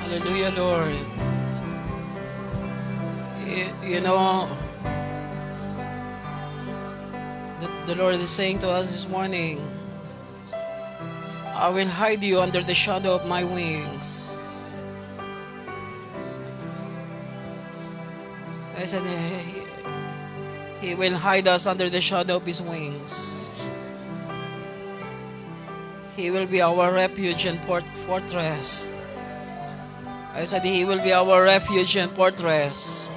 Hallelujah, Lord. You know, the Lord is saying to us this morning, I will hide you under the shadow of my wings. I said, He will hide us under the shadow of His wings. He will be our refuge and fortress. I said, He will be our refuge and fortress.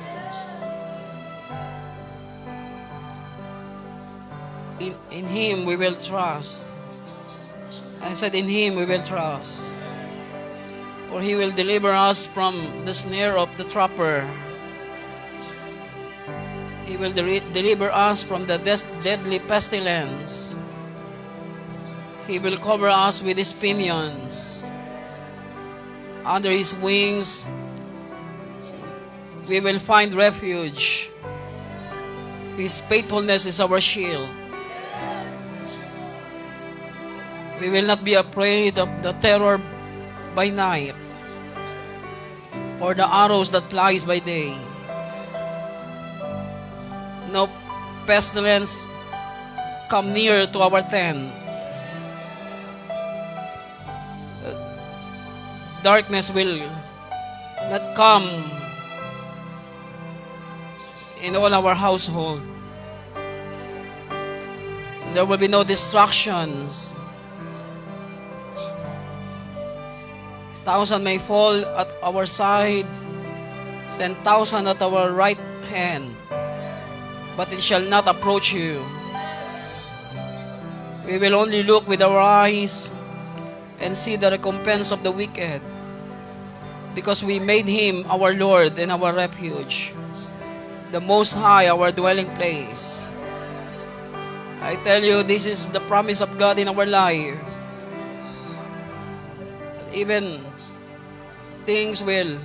In Him we will trust. I said, in Him we will trust. For He will deliver us from the snare of the trapper. He will deliver us from the deadly pestilence. He will cover us with His pinions. Under His wings, we will find refuge. His faithfulness is our shield. We will not be afraid of the terror by night, or the arrows that flies by day. No pestilence come near to our tent. Darkness will not come in all our household. There will be no distractions. 1,000 may fall at our side, 10,000 at our right hand, but it shall not approach you. We will only look with our eyes and see the recompense of the wicked, because we made Him our Lord and our refuge, the Most High our dwelling place. I tell you, this is the promise of God in our life. Even things will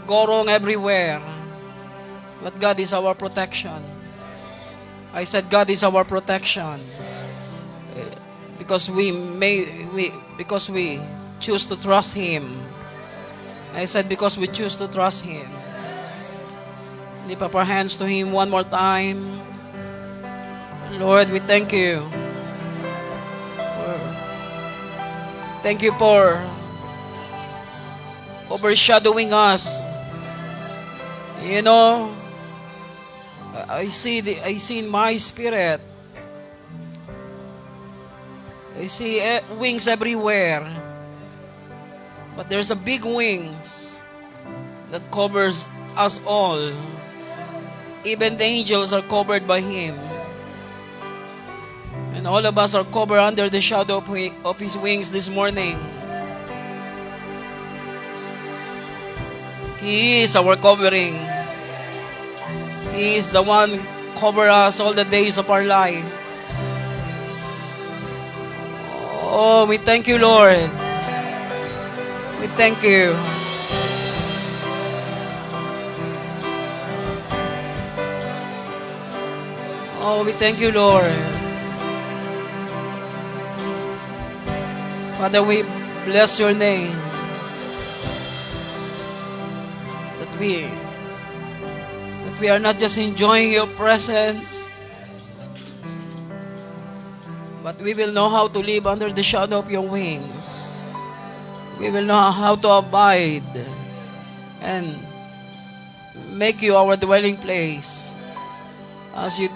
go wrong everywhere, but God is our protection. I said God is our protection, because because we choose to trust Him. I said because we choose to trust Him. Lift up our hands to Him one more time. Lord, we thank you. Thank you for overshadowing us. You know, I see in my spirit. I see wings everywhere. But there's a big wings that covers us all. Even the angels are covered by Him. And all of us are covered under the shadow of His wings this morning. He is our covering. He is the one who covers us all the days of our life. Oh, we thank you, Lord. We thank you. Oh, we thank you, Lord. Father, we bless your name. That we are not just enjoying your presence, but we will know how to live under the shadow of your wings. We will know how to abide and make you our dwelling place as you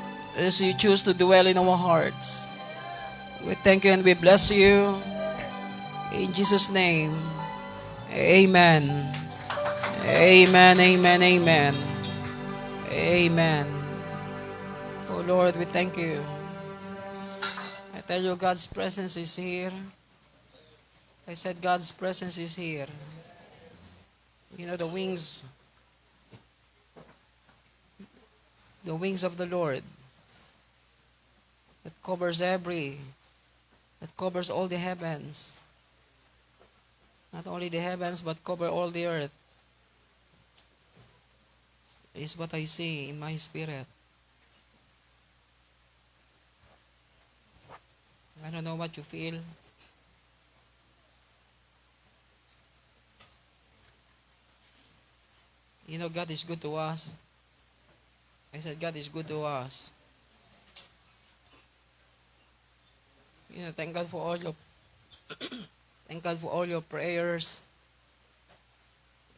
choose to dwell in our hearts. We thank you and we bless you. In Jesus' name, amen. Amen, amen, amen. Amen. Oh Lord, we thank you. I tell you, God's presence is here. I said God's presence is here. You know, the wings of the Lord that covers all the heavens. Not only the heavens, but cover all the earth. Is what I see in my spirit. I don't know what you feel. You know, God is good to us. I said, God is good to us. You know, thank God for all your prayers.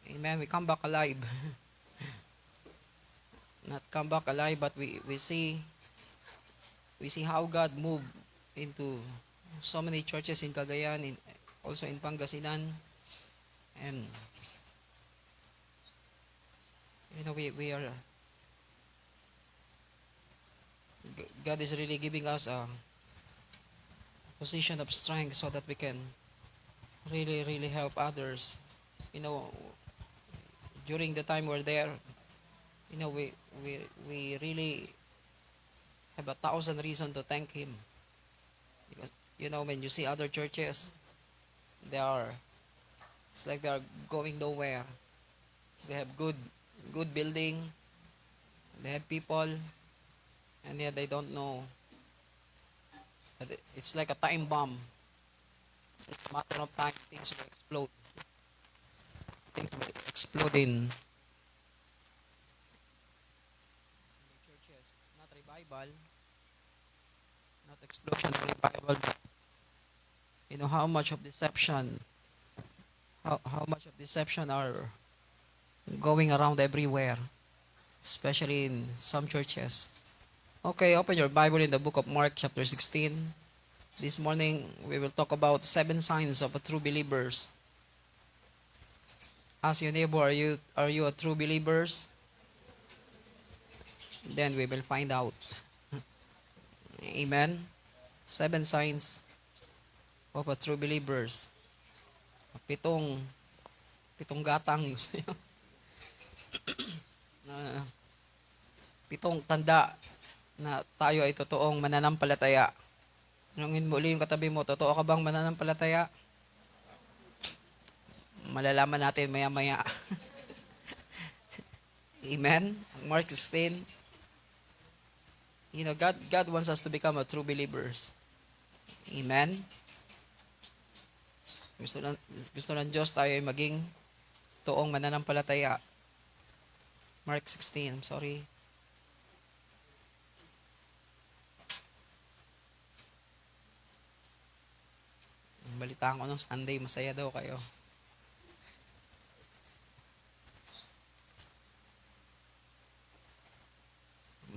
Amen. We come back alive. Not come back alive, but we see how God moved into so many churches in Cagayan, also in Pangasinan, and we are God is really giving us a position of strength so that we can really really help others. You know, during the time we're there, you know, we really have 1,000 reasons to thank Him, because when you see other churches, they are it's like they are going nowhere. They have good building, they have people, and yet they don't know that it's like a time bomb. It's a matter of time, things will explode. Things will explode in churches. Not revival, not explosion of revival, but how much of deception, how much of deception are going around everywhere, especially in some churches. Okay, open your Bible in the book of Mark chapter 16. This morning, we will talk about 7 signs of a true believers. Ask your neighbor, are you a true believers? Then we will find out. Amen. 7 signs of a true believers. Pitong gatang. Na pitong tanda na tayo ay totoong mananampalataya. Tanungin mo uli yung katabi mo, totoo ka bang mananampalataya? Malalaman natin maya-maya. Amen? Mark 16. God wants us to become a true believers. Amen? Gusto ng Diyos tayo ay maging toong mananampalataya. Mark 16, I'm sorry. Balitaan ko nung Sunday, masaya daw kayo.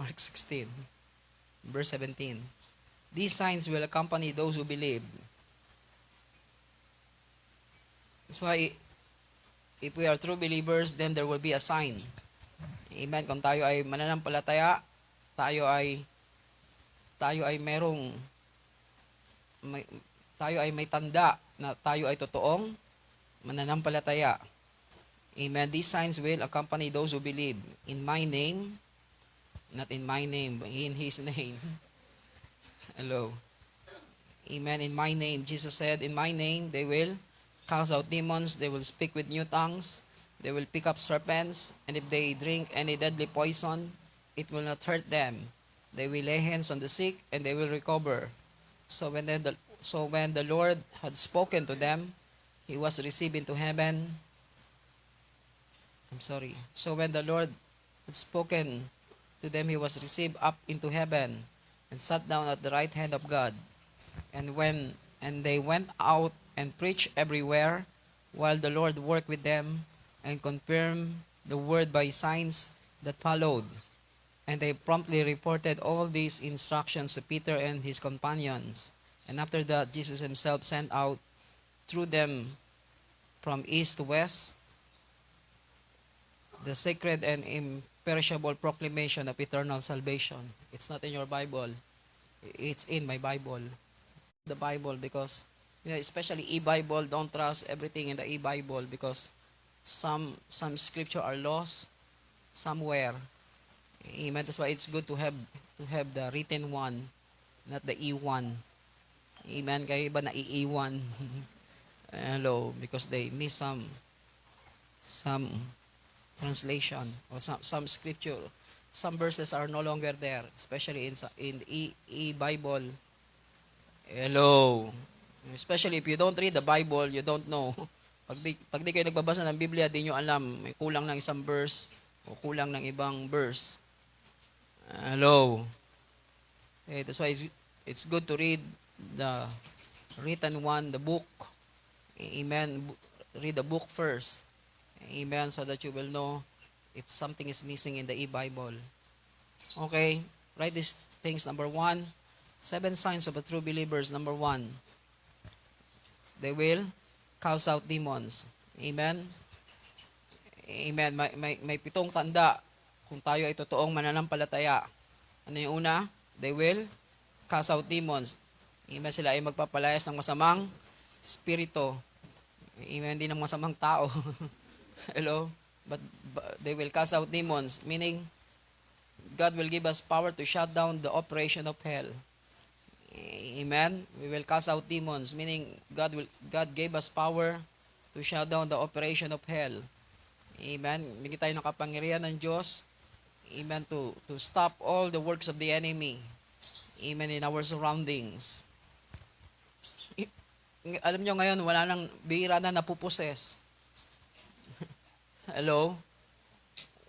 Mark 16, verse 17. These signs will accompany those who believe. That's why, if we are true believers, then there will be a sign. Amen. Kung tayo ay mananampalataya, tayo ay may tanda na tayo ay totoong mananampalataya. Amen. These signs will accompany those who believe. In my name, not in my name, but in His name. Hello. Amen. In my name, Jesus said, in my name, they will cast out demons, they will speak with new tongues, they will pick up serpents, and if they drink any deadly poison, it will not hurt them. They will lay hands on the sick, and they will recover. So when the Lord had spoken to them, He was received into heaven. So when the Lord had spoken to them, He was received up into heaven and sat down at the right hand of God. And they went out and preached everywhere, while the Lord worked with them and confirmed the word by signs that followed. And they promptly reported all these instructions to Peter and his companions. And after that, Jesus Himself sent out through them from east to west the sacred and imperishable proclamation of eternal salvation. It's not in your Bible. It's in my Bible. The Bible, because especially e-Bible, don't trust everything in the e-Bible, because some scripture are lost somewhere. Amen. That's why it's good to have the written one, not the e-one. Amen. Kaya iba na e-one. Hello, because they miss some translation, or some scripture. Some verses are no longer there, especially in e-Bible. Hello. Especially if you don't read the Bible, you don't know Pag di kayo nagbabasa ng Biblia, di nyo alam, may kulang ng isang verse o kulang ng ibang verse. Hello. That's why it's good to read the written one, the book. Amen. Read the book first. Amen. So that you will know if something is missing in the e-Bible. Okay. Write these things. Number 1, 7 signs of a true believers. Number 1, they will cast out demons. Amen. Amen. May 7 tanda kung tayo ay totoong mananampalataya. Ano yung una? They will cast out demons. Amen. Sila ay magpapalayas ng masamang spirito. Amen. Hindi ng masamang tao. Hello? But they will cast out demons. Meaning, God will give us power to shut down the operation of hell. Amen. We will cast out demons, meaning God gave us power to shut down the operation of hell. Amen. Bigyan tayo ng kapangyarihan ng Diyos. Amen. To stop all the works of the enemy. Amen. In our surroundings. Alam nyo ngayon, wala nang bihira na napuposes. Hello?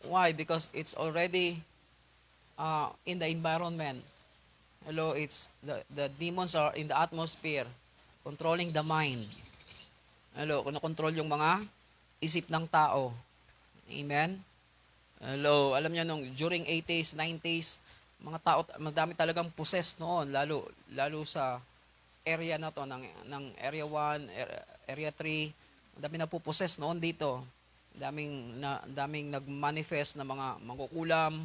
Why? Because it's already in the environment. Hello, it's the demons are in the atmosphere, controlling the mind. Hello, kinokontrol yung mga isip ng tao. Amen? Hello, alam niyo nung during 80s, 90s, mga tao, madami talagang possessed noon, lalo sa area na to, ng area 1, area 3, madami na po-possess noon dito. Daming nag-manifest na mga mangkukulam.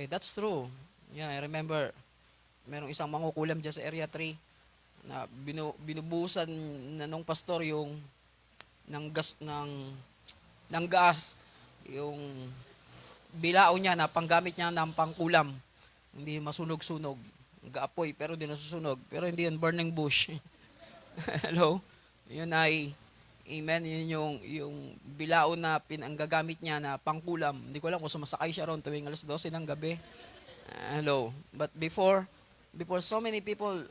That's true. Yeah, I remember, merong isang mangkukulam dyan sa area 3 na binubusan na nung pastor yung ng gas, yung bilao niya na panggamit niya ng pangkulam. Hindi masunog-sunog. Gaapoy pero di nasusunog. Pero hindi yun burning bush. Hello? Yun ay, amen, yun yung bilao na pinanggagamit niya na pangkulam. Hindi ko alam kung sumasakay siya ron tuwing alas 12 ng gabi. Hello. But before so many people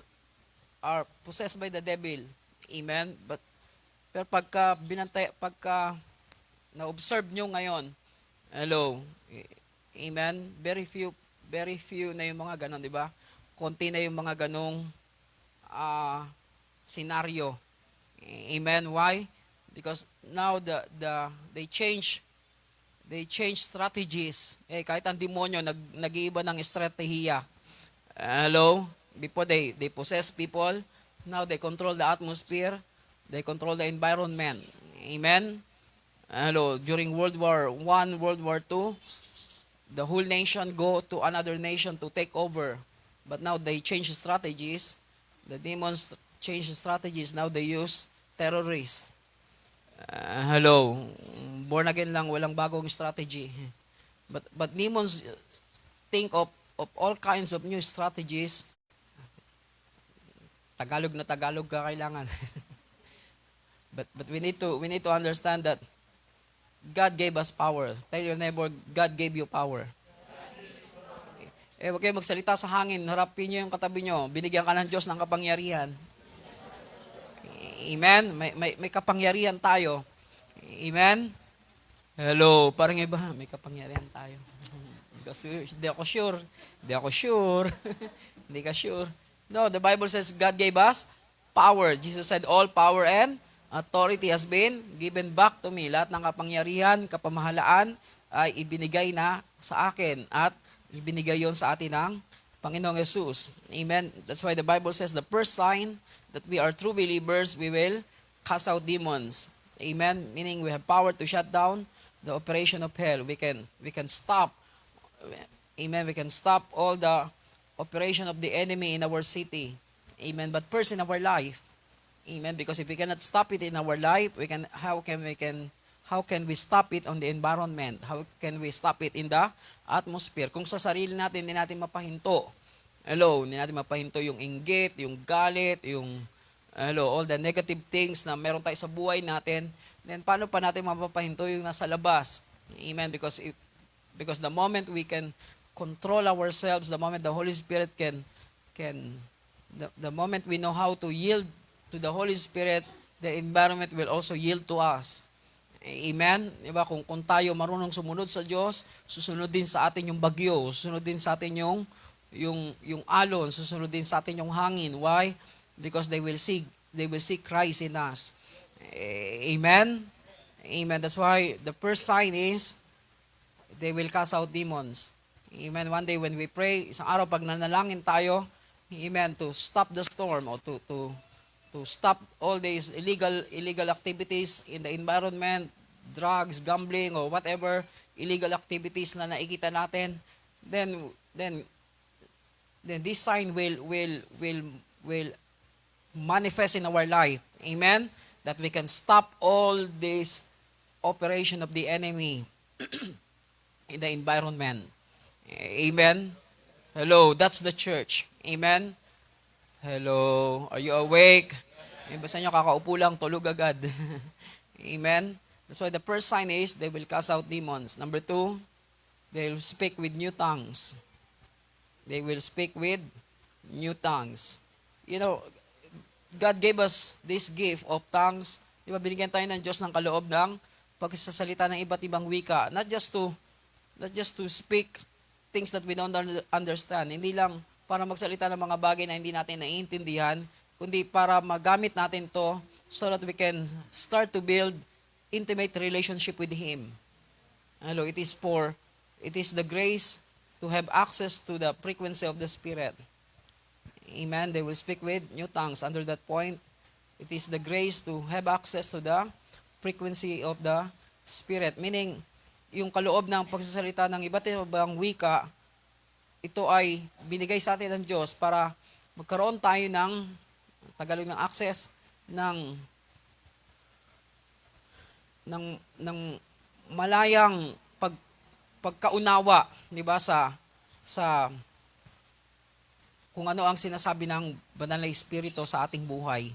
are possessed by the devil. Amen. Pero pagka na-observe nyo ngayon, hello. Amen. Very few na yung mga ganon, di ba? Konti na yung mga ganong scenario. Amen. Why? Because now they change strategies. Kahit ang demonyo nag-iiba ng estratehiya. Hello? Before they possess people, now they control the atmosphere, they control the environment. Amen? Hello? During World War I, World War II, the whole nation go to another nation to take over. But now they change strategies. The demons change strategies. Now they use terrorists. Hello? Born again lang, walang bagong strategy. But demons think of all kinds of new strategies. Tagalog na Tagalog ka kailangan. but we need to understand that God gave us power. Tell your neighbor, God gave you power. Huwag kayo magsalita sa hangin. Harapin nyo yung katabi nyo. Binigyan ka ng Diyos ng kapangyarihan. Amen? May kapangyarihan tayo. Amen? Hello, parang iba, may kapangyarihan tayo. Hindi ako sure. Hindi ka sure. No, the Bible says God gave us power. Jesus said, all power and authority has been given back to me. Lahat ng kapangyarihan, kapamahalaan ay ibinigay na sa akin at ibinigay yon sa atin ng Panginoong Jesus. Amen. That's why the Bible says the first sign that we are true believers, we will cast out demons. Amen. Meaning we have power to shut down the operation of hell. We can stop. Amen. We can stop all the operation of the enemy in our city. Amen. But first in our life. Amen. Because if we cannot stop it in our life, how can we stop it on the environment? How can we stop it in the atmosphere? Kung sa sarili natin, hindi natin mapahinto. Hello, hindi natin mapahinto yung inggit, yung galit, yung all the negative things na meron tayo sa buhay natin. Then paano pa natin mapapahinto yung nasa labas? Amen. Because the moment we can control ourselves, the moment the Holy Spirit the moment we know how to yield to the Holy Spirit, the environment will also yield to us. Amen? Diba? Kung tayo marunong sumunod sa Diyos, susunod din sa atin yung bagyo, susunod din sa atin yung alon, susunod din sa atin yung hangin. Why? Because they will see Christ in us. Amen? Amen. That's why the first sign is they will cast out demons. Amen. One day when we pray, isang araw pag nanalangin tayo, amen, to stop the storm or to stop all these illegal activities in the environment, drugs, gambling, or whatever illegal activities na nakikita natin, then this sign will manifest in our life. Amen. That we can stop all this operation of the enemy in the environment. Amen. Hello, that's the church. Amen. Hello, are you awake? Basta nyo kakaupo lang, tulog agad. Amen. That's why the first sign is they will cast out demons. Number 2, they will speak with new tongues. They will speak with new tongues. You know, God gave us this gift of tongues. Di ba, binigyan tayo ng Diyos ng kaloob ng pagsasalita ng iba't ibang wika. Not just to speak things that we don't understand. Hindi lang para magsalita ng mga bagay na hindi natin naiintindihan, kundi para magamit natin to so that we can start to build intimate relationship with Him. Hello, it is the grace to have access to the frequency of the Spirit. Amen. They will speak with new tongues. Under that point, it is the grace to have access to the frequency of the Spirit. Meaning, yung kaloob ng pagsasalita ng iba't ibang wika, ito ay binigay sa atin ng Diyos para magkaroon tayo ng Tagalog ng access ng malayang pagkaunawa, di ba, sa kung ano ang sinasabi ng Banal na Espiritu sa ating buhay.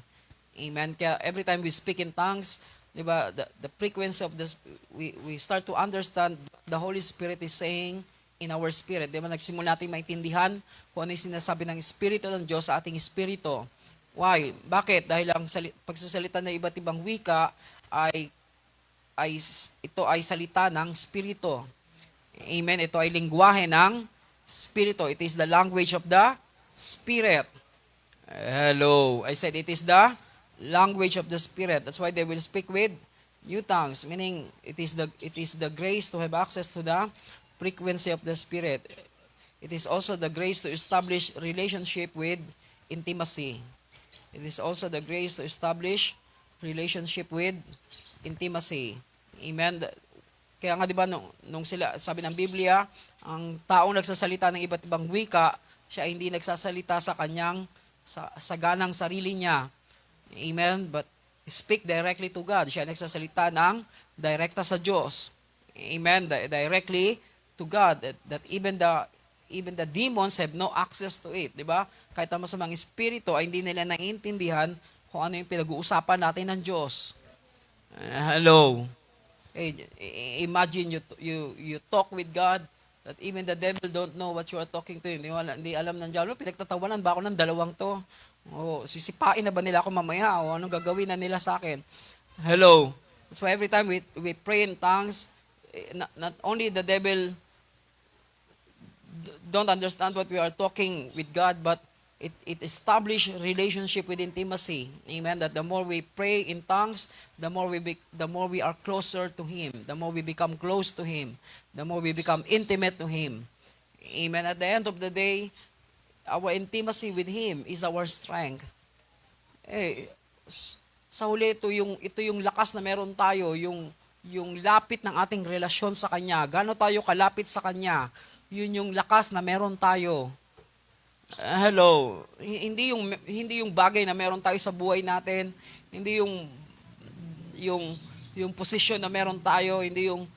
Amen. Kaya every time we speak in tongues, di ba, the frequency of this, we start to understand the Holy Spirit is saying in our spirit. Di ba, nagsimula natin maintindihan kung ano yung sinasabi ng Espiritu ng Diyos sa ating espiritu. Why? Bakit? Dahil ang pagsasalita ng iba't ibang wika ito ay salita ng Espiritu. Amen. Ito ay lingwahe ng Espiritu. It is the language of the Spirit. Hello. I said it is the language of the Spirit. That's why they will speak with new tongues, meaning it is the grace to have access to the frequency of the Spirit. It is also the grace to establish relationship with intimacy. It is also the grace to establish relationship with intimacy. Amen. Kaya nga 'di ba nung sila sabi ng Biblia, ang taong nagsasalita ng iba't ibang wika, siya hindi nagsasalita sa kanyang sa ganang sarili niya. Amen. But speak directly to God. Siya nagsasalita ng direkta sa Diyos. Amen. Directly to God. That even the demons have no access to it, 'di ba? Kahit ang masamang espiritu ay hindi nila naiintindihan kung ano yung pinag-uusapan natin ng Diyos. Hello. Imagine you talk with God that even the devil don't know what you are talking to. Hindi alam ng diablo, pinagtatawanan ba ako ng dalawang to? Sisipain na ba nila ako mamaya? O anong gagawin na nila sa akin? Hello. That's why every time we pray in tongues, not only the devil don't understand what we are talking with God, but it establishes relationship with intimacy. Amen. That the more we pray in tongues, the more we are closer to Him. The more we become close to Him. The more we become intimate to Him. Amen. At the end of the day, our intimacy with Him is our strength. Sa huli ito yung lakas na meron tayo, yung lapit ng ating relasyon sa Kanya. Gaano tayo kalapit sa Kanya? Yun yung lakas na meron tayo. Hello. Hindi yung bagay na meron tayo sa buhay natin, hindi yung posisyon na meron tayo, hindi yung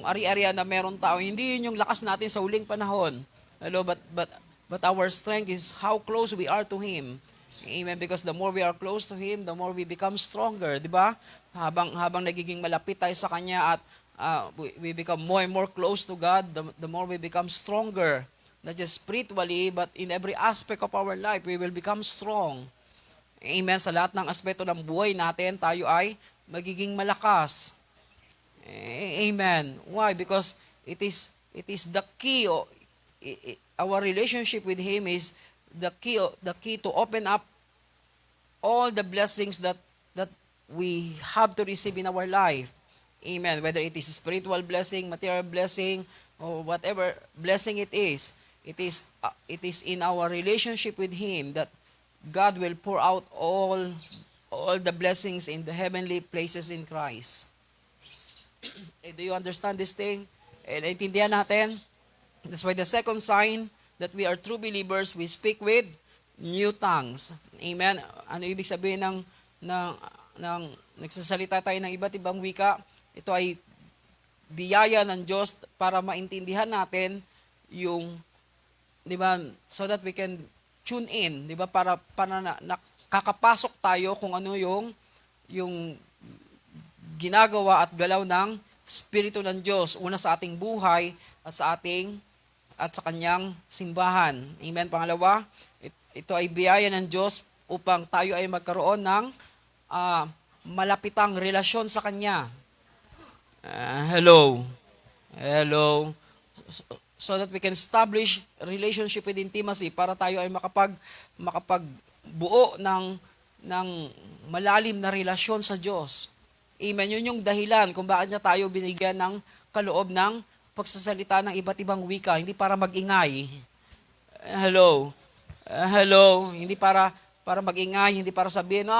ari-arian na meron tayo, hindi yun yung lakas natin sa huling panahon. Hello, but our strength is how close we are to Him. Amen. Because the more we are close to Him, the more we become stronger, di ba? Habang nagiging malapit tayo sa Kanya at we become more and more close to God, the more we become stronger. Not just spiritually, but in every aspect of our life, we will become strong. Amen. Sa lahat ng aspeto ng buhay natin, tayo ay magiging malakas. Amen. Why? Because it is the key. Our relationship with Him is the key to open up all the blessings that we have to receive in our life. Amen. Whether it is spiritual blessing, material blessing, or whatever blessing it is in our relationship with Him that God will pour out all the blessings in the heavenly places in Christ. Do you understand this thing? Naintindihan natin? That's why the second sign that we are true believers, we speak with new tongues. Amen. Ano ibig sabihin ng nagsasalita tayo ng iba't ibang wika? Ito ay biyaya ng Diyos para maintindihan natin yung, di ba, so that we can tune in, di ba, para nakakapasok tayo kung ano yung ginagawa at galaw ng Espiritu ng Diyos, una sa ating buhay at sa kanyang simbahan. Amen. Pangalawa, ito ay biyaya ng Diyos upang tayo ay magkaroon ng malapitang relasyon sa Kanya. Hello. So that we can establish relationship with intimacy para tayo ay makapagbuo ng malalim na relasyon sa Diyos. Amen. Yun yung dahilan kung bakit niya tayo binigyan ng kaloob ng pagsasalita ng iba't ibang wika, hindi para mag-ingay. Hello. Hindi para mag-ingay, hindi para sabihin,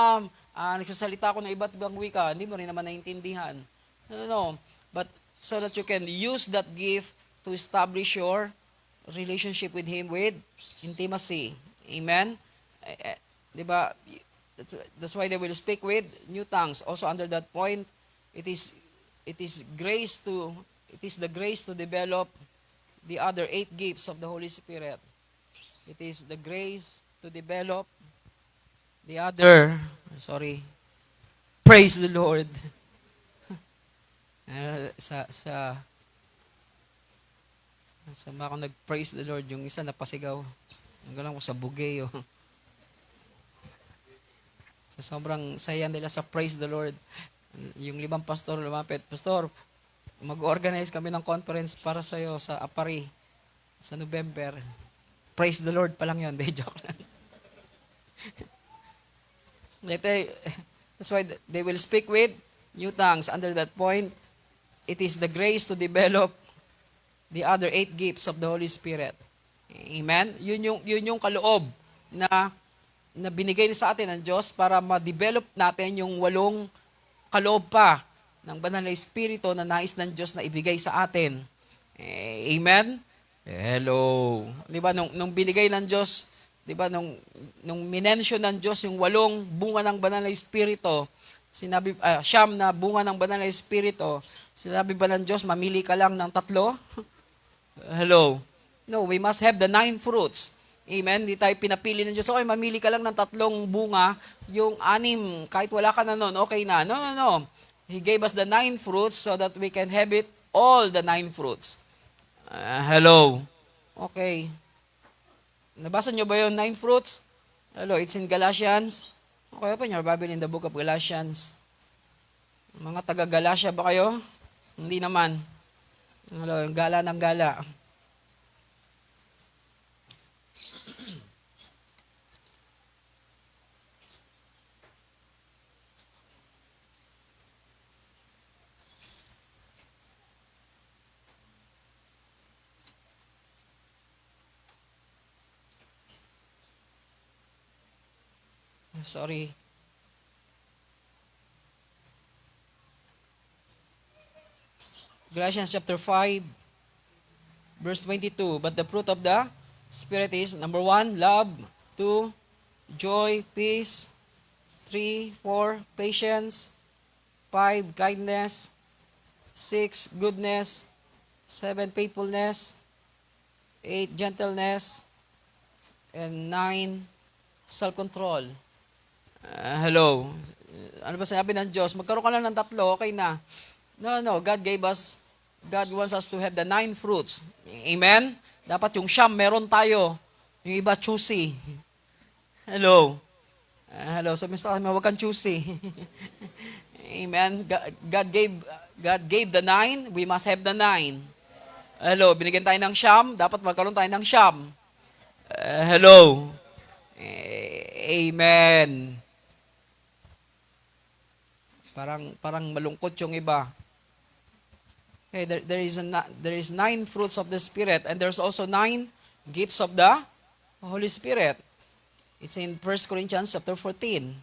nagsasalita ako ng iba't ibang wika, hindi mo rin naman naintindihan. No. But so that you can use that gift to establish your relationship with Him with intimacy. Amen? Diba? That's why they will speak with new tongues. Also under that point, it is the grace to develop the other 8 gifts of the Holy Spirit. It is the grace to develop the other, praise the Lord. Sa ako nag-praise the Lord, yung isa napasigaw. Ang galang ko sa bugay. Sa sobrang saya nila sa praise the Lord. Yung 5 pastor lumapit, Pastor, mag-organize kami ng conference para sa'yo sa Apari sa November. Praise the Lord pa lang yun. They joke lang. That's why they will speak with new tongues. Under that point, it is the grace to develop the other 8 gifts of the Holy Spirit. Amen? Yun yung kaloob na binigay sa atin ng Diyos para ma-develop natin yung 8 kaloob pa ng banal na Espiritu na nais ng Diyos na ibigay sa atin. Amen? Hello. Di ba, nung binigay ng Diyos, di ba, nung minensyon ng Diyos yung 8 bunga ng banal na Espiritu, sinabi, 9 na bunga ng banal na Espiritu, sinabi ba ng Diyos, mamili ka lang ng 3? Hello. No, we must have the 9 fruits. Amen? Hindi tayo pinapili ng Diyos, okay, mamili ka lang ng 3 bunga, yung 6, kahit wala ka na nun, okay na. No. He gave us the 9 fruits so that we can have it, all the 9 fruits. Hello. Okay. Nabasa nyo ba yung 9 fruits? Hello, it's in Galatians. Okay, open your Bible in the book of Galatians. Mga taga-Galatia ba kayo? Hindi naman. Hello, gala ng gala. Sorry. Galatians chapter 5, verse 22. But the fruit of the Spirit is, number 1, love. 2, joy, peace. 3, 4, patience. 5, kindness. 6, goodness. 7, faithfulness. 8, gentleness. And 9, self-control. Hello. Ano ba sinabi ng Diyos? Magkaroon ka lang ng 3, okay na. No. God wants us to have the 9 fruits. Amen? Dapat yung 9 meron tayo. Yung iba choosy. Hello. Hello, sabi sa akin, huwag kang choosy. Amen. God gave the 9, we must have the 9. Hello, binigyan tayo ng siyam, dapat magkaroon tayo ng siyam. Hello. Amen. Parang malungkot yung iba. Okay, there is 9 fruits of the Spirit, and there's also 9 gifts of the Holy Spirit. It's in 1 Corinthians chapter 14.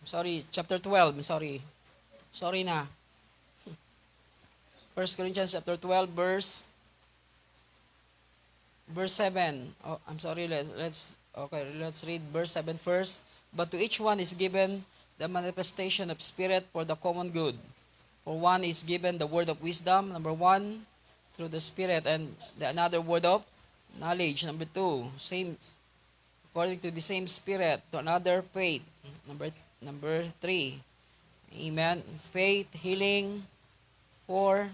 Sorry, chapter 12. Sorry na. 1 Corinthians chapter 12 verse 7. Oh, I'm sorry. Let's read verse 7 first. But to each one is given the manifestation of Spirit for the common good. For one is given the word of wisdom, number 1, through the Spirit, and another word of knowledge, number 2, same according to the same Spirit, to another faith, number 3. Amen. Faith, healing, 4,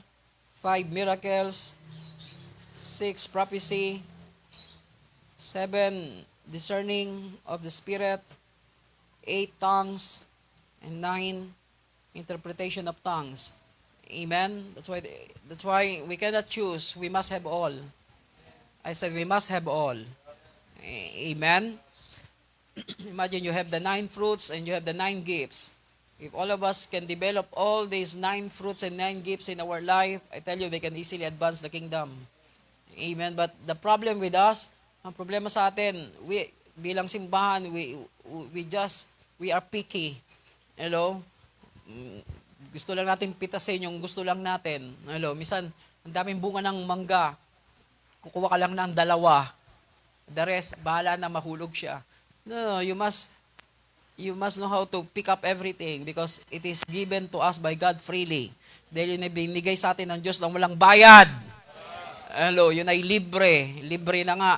5 miracles, 6 prophecy, 7 discerning of the Spirit, 8 tongues, and 9 interpretation of tongues. Amen. That's why we cannot choose. We must have all. I said we must have all. Amen. Imagine you have the 9 fruits and you have the 9 gifts. If all of us can develop all these 9 fruits and 9 gifts in our life, I tell you, we can easily advance the kingdom. Amen. But the problem with us, ang problema sa atin, we bilang simbahan, we are picky. Hello? Gusto lang natin pitasin yung gusto lang natin. Hello? Minsan, ang daming bunga ng mangga, kukuha ka lang ng 2. The rest, bahala na mahulog siya. No, you must know how to pick up everything because it is given to us by God freely. Dahil yun ay binigay sa atin ng Diyos lang walang bayad. Hello, yun ay libre. Libre na nga.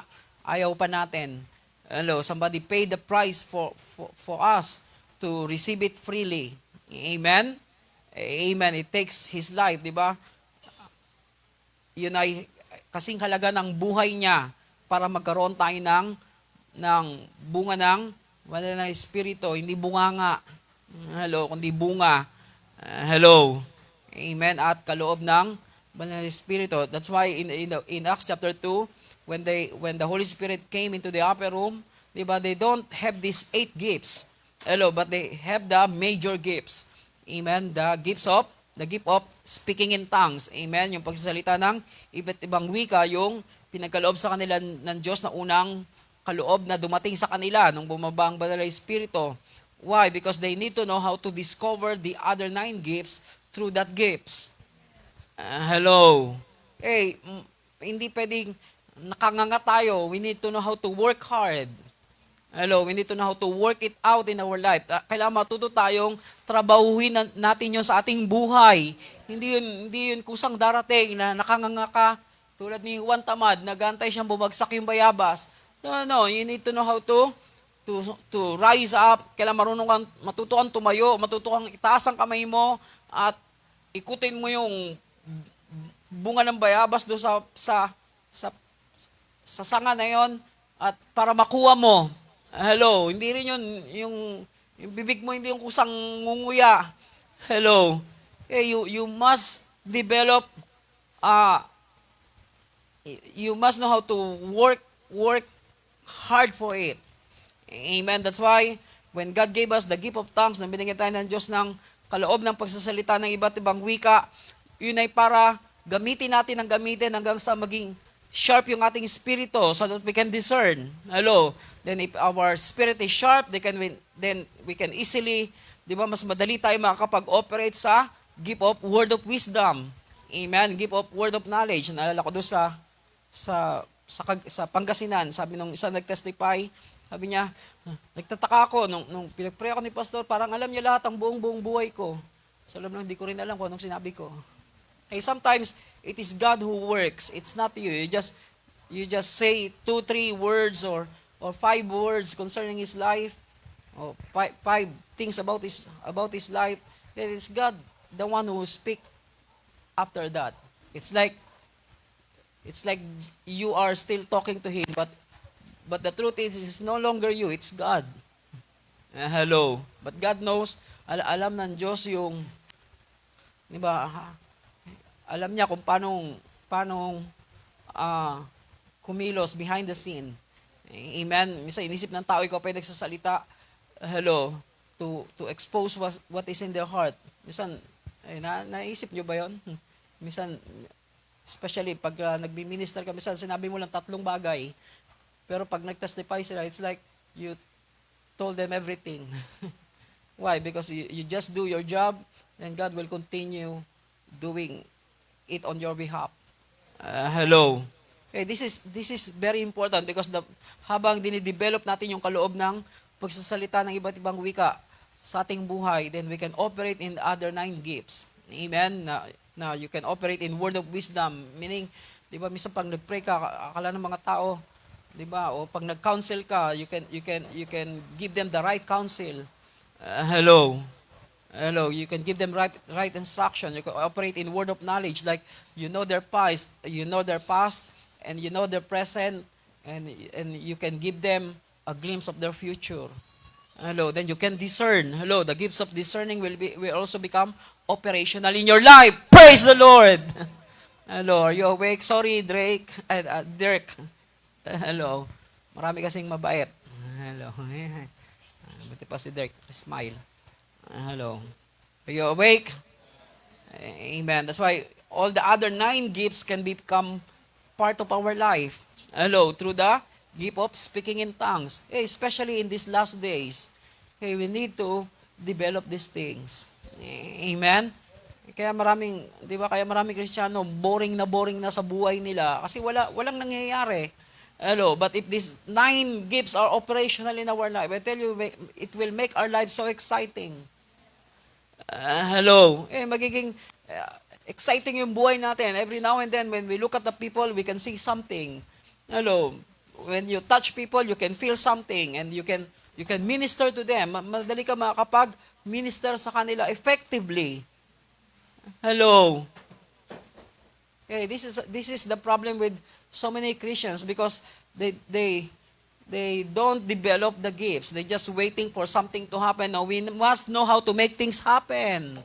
Ayaw pa natin. Hello, somebody paid the price for us to receive it freely. Amen? Amen. It takes His life, di ba? Yun ay kasing halaga ng buhay niya para magkaroon tayo ng bunga ng wala na espiritu, hindi bunganga. Hello, kundi bunga. Hello. Amen. At kaloob ng banal na espiritu. That's why in Acts chapter 2, when the Holy Spirit came into the upper room, diba, they don't have these 8 gifts. Hello, but they have the major gifts. Amen. The gift of speaking in tongues. Amen. Yung pagsasalita ng iba't ibang wika, yung pinagkaloob sa kanila ng Diyos na unang kaloob na dumating sa kanila nung bumaba ang banal na espiritu. Why? Because they need to know how to discover the other 9 gifts through that gifts. Hello. Hey, hindi pwedeng nakanganga tayo. We need to know how to work hard. Hello, we need to know how to work it out in our life. Kailangan matuto tayong trabahuhin natin yun sa ating buhay. Hindi yun kusang darating na nakanganga ka tulad ni Juan Tamad, nagantay siyang bumagsak yung bayabas. No, you need to know how to rise up. Kailangan matuto kang tumayo, matuto kang itaas ang kamay mo at ikutin mo yung bunga ng bayabas doon sa sanga na yon at para makuha mo. Hello, hindi rin yun yung bibig mo hindi yung kusang ngunguya. Hello. You must develop you must know how to work hard for it. Amen. That's why, when God gave us the gift of tongues, na binigyan tayo ng Diyos ng kaloob ng pagsasalita ng iba't ibang wika, yun ay para gamitin natin hanggang sa maging sharp yung ating espiritu so that we can discern. Hello. Then if our spirit is sharp, then we can easily, di ba, mas madali tayo makakapag-operate sa gift of word of wisdom. Amen. Gift of word of knowledge. Naalala ko doon sa Pangasinan, sabi nung isa nag-testify, sabi niya, nagtataka ako, nung pinag-pray ako ni Pastor, parang alam niya lahat ang buong buhay ko. Sa alam lang, hindi ko rin alam kung anong sinabi ko. Okay, sometimes, it is God who works. It's not you. You just say 2, 3 words or 5 words concerning His life. five things about his life, then it's God, the one who will speak after that. It's like it's like you are still talking to him, but the truth is it's no longer you, it's God. Hello. But God knows, alam ng Diyos yung, di ba, alam niya kung paano ah, kumilos behind the scene. Amen. Minsan inisip ng tao, ikaw pa yung nagsasalita, hello, to expose what is in their heart. Minsan, naisip nyo ba yon? Minsan, especially pag nagbi-minister ka, minsan sinabi mo lang 3 bagay, pero pag nag-testify sila, it's like you told them everything. Why? Because you just do your job, and God will continue doing it on your behalf. Hello. Okay, this is very important because habang dinidevelop natin yung kaloob ng pagsasalita ng iba't ibang wika sa ating buhay, then we can operate in the other 9 gifts. Amen? Na you can operate in word of wisdom. Meaning, di ba, minsan pag nag-pray ka, akala ng mga tao, di ba, o pag nag-counsel ka, you can give them the right counsel. Hello. Hello, you can give them right instruction. You can operate in word of knowledge, like you know their past, and you know their present, and you can give them a glimpse of their future. Hello, then you can discern. Hello, the gifts of discerning will also become operational in your life. Praise the Lord. Hello, are you awake? Sorry, Dirk. Hello. Marami kasing mabait. Hello. Buti pa si Dirk. Smile. Hello. Are you awake? Amen. That's why all the other 9 gifts can become part of our life. Hello. Through the gift of speaking in tongues. Especially in these last days. We need to develop these things. Amen. Kaya maraming Kristiyano boring na sa buhay nila kasi walang nangyayari. Hello, but if these 9 gifts are operational in our life, I tell you, it will make our life so exciting. Hello. Magiging exciting yung buhay natin. Every now and then, when we look at the people, we can see something. Hello. When you touch people, you can feel something and you can minister to them. Madali ka makakapag-minister sa kanila effectively. Hello. This is the problem with so many Christians because they don't develop the gifts. They're just waiting for something to happen. No, we must know how to make things happen.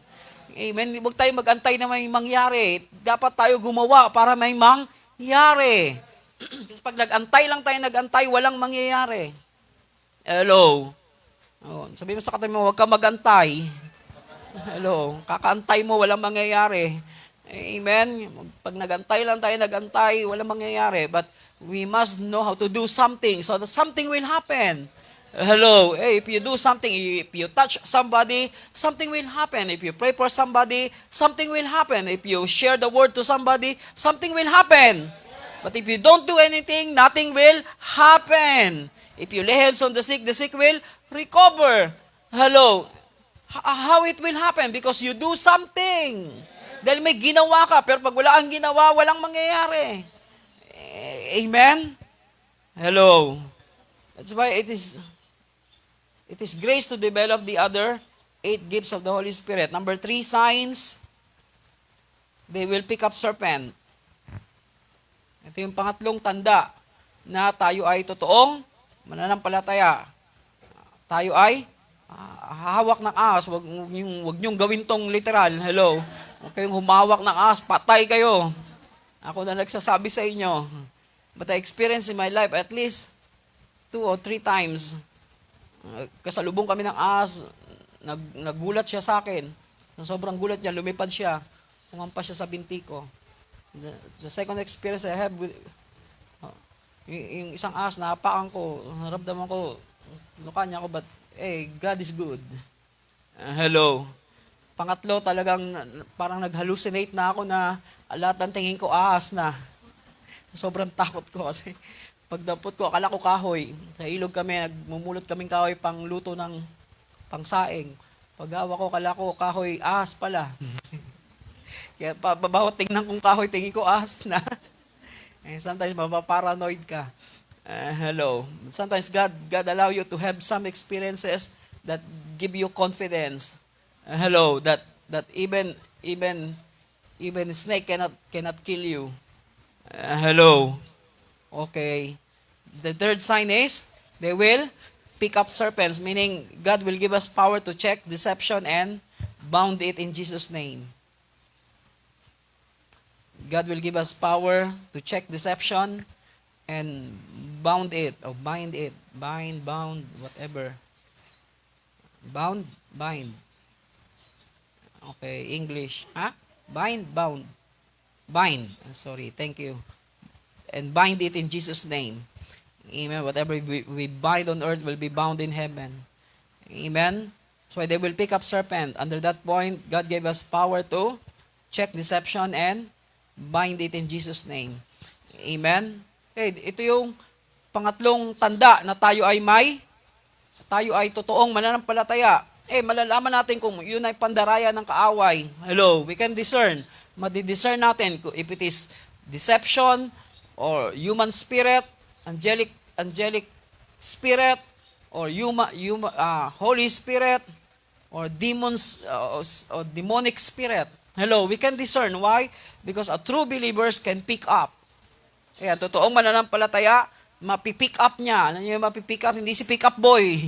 Amen. Huwag tayo mag-antay na may mangyari. Dapat tayo gumawa para may mangyari. Kasi pag nag-antay, walang mangyayari. Hello. Sabi mo sa katabi mo, huwag ka mag-antay. Hello. Kakaantay mo, walang mangyayari. Amen. Pag nag-antay, walang mangyayari. But we must know how to do something so that something will happen. Hello. If you do something, if you touch somebody, something will happen. If you pray for somebody, something will happen. If you share the word to somebody, something will happen. But if you don't do anything, nothing will happen. If you lay hands on the sick will recover. Hello. How it will happen? Because you do something. Dahil may ginawa ka, pero pag wala kang ginawa, walang mangyayari. Amen? Hello. That's why it is grace to develop the other 8 gifts of the Holy Spirit. Number 3, signs. They will pick up serpent. Ito yung pangatlong tanda na tayo ay totoong mananampalataya. Tayo ay hahawak ng ahas. Wag niyong gawin tong literal. Hello. Huwag kayong humawak ng ahas. Patay kayo. Ako na nagsasabi sa inyo. But I experienced in my life at least 2 or 3 times. Kasalubong kami ng ahas. Naggulat siya sa akin. Sobrang gulat niya, lumipad siya. Humampas siya sa binti ko. The second experience I have with yung isang ahas, nahapakan ko, naramdaman ko, luka niya ako, but God is good. Hello. Pangatlo, talagang parang nag-hallucinate na ako na lahat ng tingin ko ahas na. Sobrang takot ko kasi pagdampot ko, akala ko kahoy. Sa ilog kami, nagmumulot kaming kahoy pang luto ng pangsaing. Paghawa ko, akala ko kahoy, ahas pala. Kaya bawat tingnan kong kahoy, tingin ko ahas na. Sometimes mapaparanoid ka. Hello. Sometimes God allow you to have some experiences that give you confidence. Hello, that even snake cannot kill you. Hello. Okay. The third sign is they will pick up serpents, meaning God will give us power to check deception and bound it in Jesus' name. God will give us power to check deception and bound it or bind it. Bind, bound, whatever. Bound, bind. Okay, English. Bind, bound. Bind. Sorry, thank you. And bind it in Jesus' name. Amen. Whatever we bind on earth will be bound in heaven. Amen. That's why they will pick up serpent. Under that point, God gave us power to check deception and bind it in Jesus' name. Amen. Ito yung pangatlong tanda na tayo ay totoong mananampalataya. Malalaman natin kung yun ay pandaraya ng kaaway. Hello, we can discern. Madidiscern natin if it is deception or human spirit, angelic spirit, or Holy Spirit, or demons, or demonic spirit. Hello, we can discern. Why? Because true believers can pick up. Kaya totoong mananampalataya, mapipick up niya. Ano yung mapipick up? Hindi si pick up boy.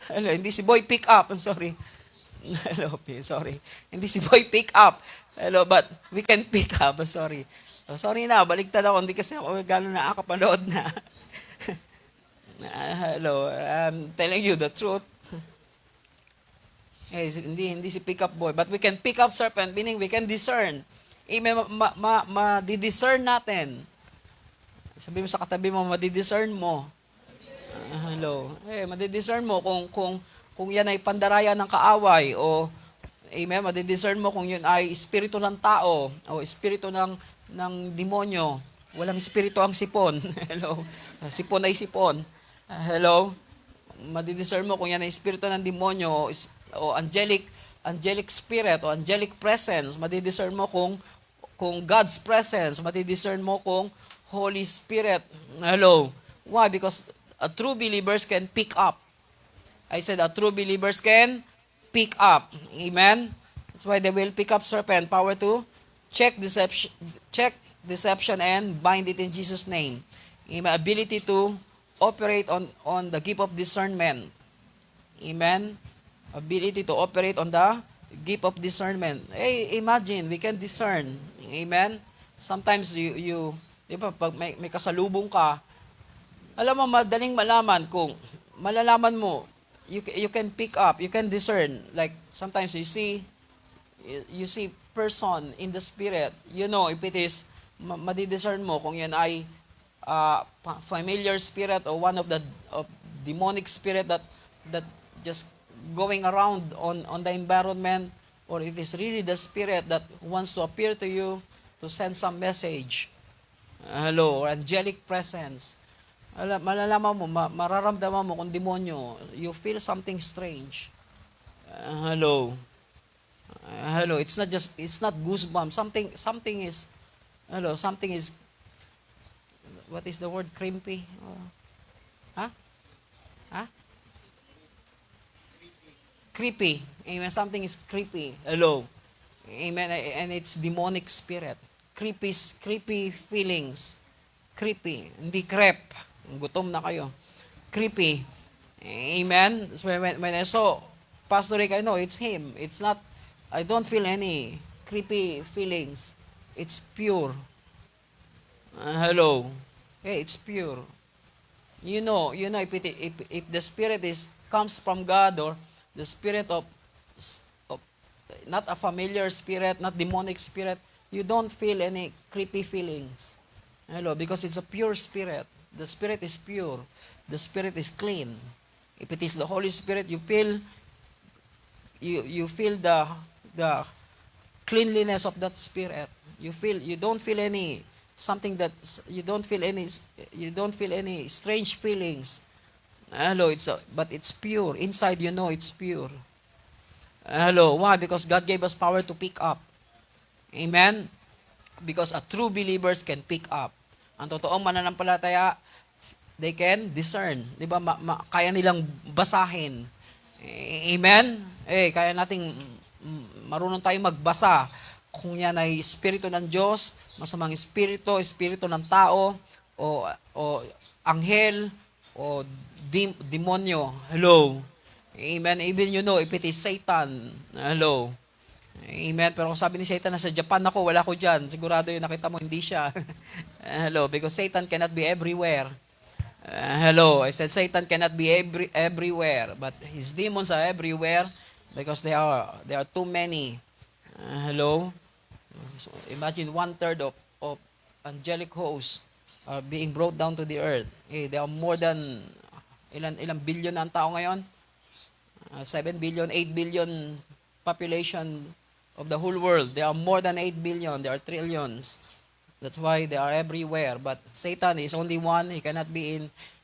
Hello, hindi si boy pick up. I'm sorry. Hello, sorry. Hindi si boy pick up. Hello, but we can pick up. Sorry. Sorry na, baligtad ako. Hindi kasi ako gano'n nakakapanood na. Hello, I'm telling you the truth. Hindi si pick up boy. But we can pick up serpent, meaning we can discern. Madi-discern natin. Sabi mo sa katabi mo, madi-discern mo. Hello. Madi-discern mo kung yan ay pandaraya ng kaaway o madi-discern mo kung yun ay espiritu ng tao o espiritu ng demonyo. Walang espiritu ang sipon. Hello. Sipon ay sipon. Hello. Madi-discern mo kung yan ay espiritu ng demonyo o angelic spirit o angelic presence. Madi-discern mo kung God's presence. Madi-discern mo kung Holy Spirit. Hello. Why? Because true believers can pick up. I said true believers can pick up. Amen? That's why they will pick up serpent. Power to check deception and bind it in Jesus' name. Amen? Ability to operate on the gift of discernment. Amen? Ability to operate on the gift of discernment. Imagine, we can discern. Amen? Sometimes you di ba, pag may kasalubong ka, alam mo, madaling malalaman mo, you can pick up, you can discern. Like, sometimes you see person in the spirit, you know, if it is, madidiscern mo kung yan ay familiar spirit or one of the demonic spirit that just going around on the environment, or it is really the spirit that wants to appear to you to send some message. Hello, angelic presence. Malalaman mo, mararamdaman mo kung demonyo. You feel something strange. Hello. Hello, it's not goosebumps. Something is, what is the word? Creepy? Creepy. Amen. Something is creepy. Hello. Amen. And it's demonic spirit. Creepy feelings. Creepy. Hindi creep. Gutom na kayo. Creepy. Amen. So when I saw Pastor Rick, I know it's him. It's not, I don't feel any creepy feelings. It's pure. Hello. It's pure. You know if the spirit comes from God, or the spirit of not a familiar spirit, not demonic spirit, you don't feel any creepy feelings. Hello, because it's a pure spirit. The spirit is pure. The spirit is clean. If it is the Holy Spirit, you feel the cleanliness of that spirit. You don't feel any strange feelings. Hello, but it's pure. Inside, you know it's pure. Hello, why? Because God gave us power to pick up. Amen? Because true believers can pick up. Ang totoong mananampalataya, They can discern. Di ba? Kaya nilang basahin. Amen? Kaya nating marunong tayong magbasa. Kung yan ay espiritu ng Diyos, masamang espiritu ng tao, o anghel, o demonyo. Hello? Amen? Even if it is Satan. Hello? Amen. Pero kung sabi ni Satan, nasa Japan ako, wala ko dyan. Sigurado yung nakita mo, hindi siya. Hello. Because Satan cannot be everywhere. Hello. I said Satan cannot be everywhere. But his demons are everywhere because there are too many. Hello. So imagine 1/3 of angelic hosts are being brought down to the earth. There are more than ilang billion na ang tao ngayon? 7 billion, 8 billion population of the whole world. There are more than 8 billion. There are trillions. That's why they are everywhere. But Satan is only one. He cannot be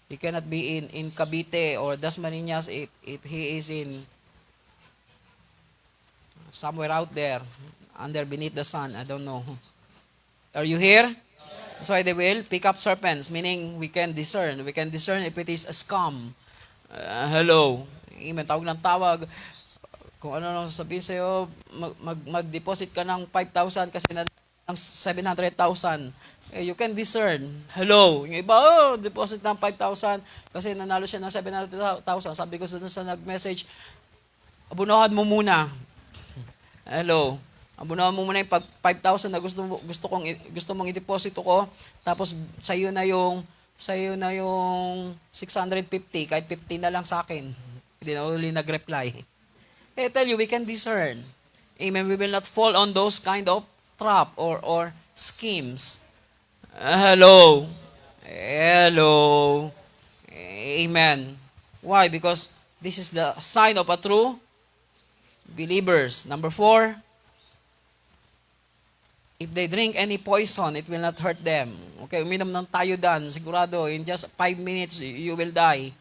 in Cavite or Dasmariñas if he is in somewhere out there beneath the sun. I don't know. Are you here? That's why they will pick up serpents, meaning we can discern. We can discern if it is a scam. Hello. Amen. Tawag ng tawag. Kung ano nang sabihin sa'yo, mag-deposit ka ng 5,000 kasi ng 700,000. You can discern. Hello. Yung iba, deposit ng 5,000 kasi nanalo siya ng 700,000. Sabi ko sa nag-message, abunahan mo muna. Hello. Abunahan mo muna yung 5,000 na gusto mong i-deposito ko. Tapos sa'yo na yung 650, kahit 50 na lang sa akin. Hindi na uli nag-reply. I tell you, we can discern. Amen. We will not fall on those kind of trap or schemes. Hello. Hello. Amen. Why? Because this is the sign of a true believers. Number 4, if they drink any poison, it will not hurt them. Okay, uminom ng Tiodan, sigurado, in just 5 minutes, you will die.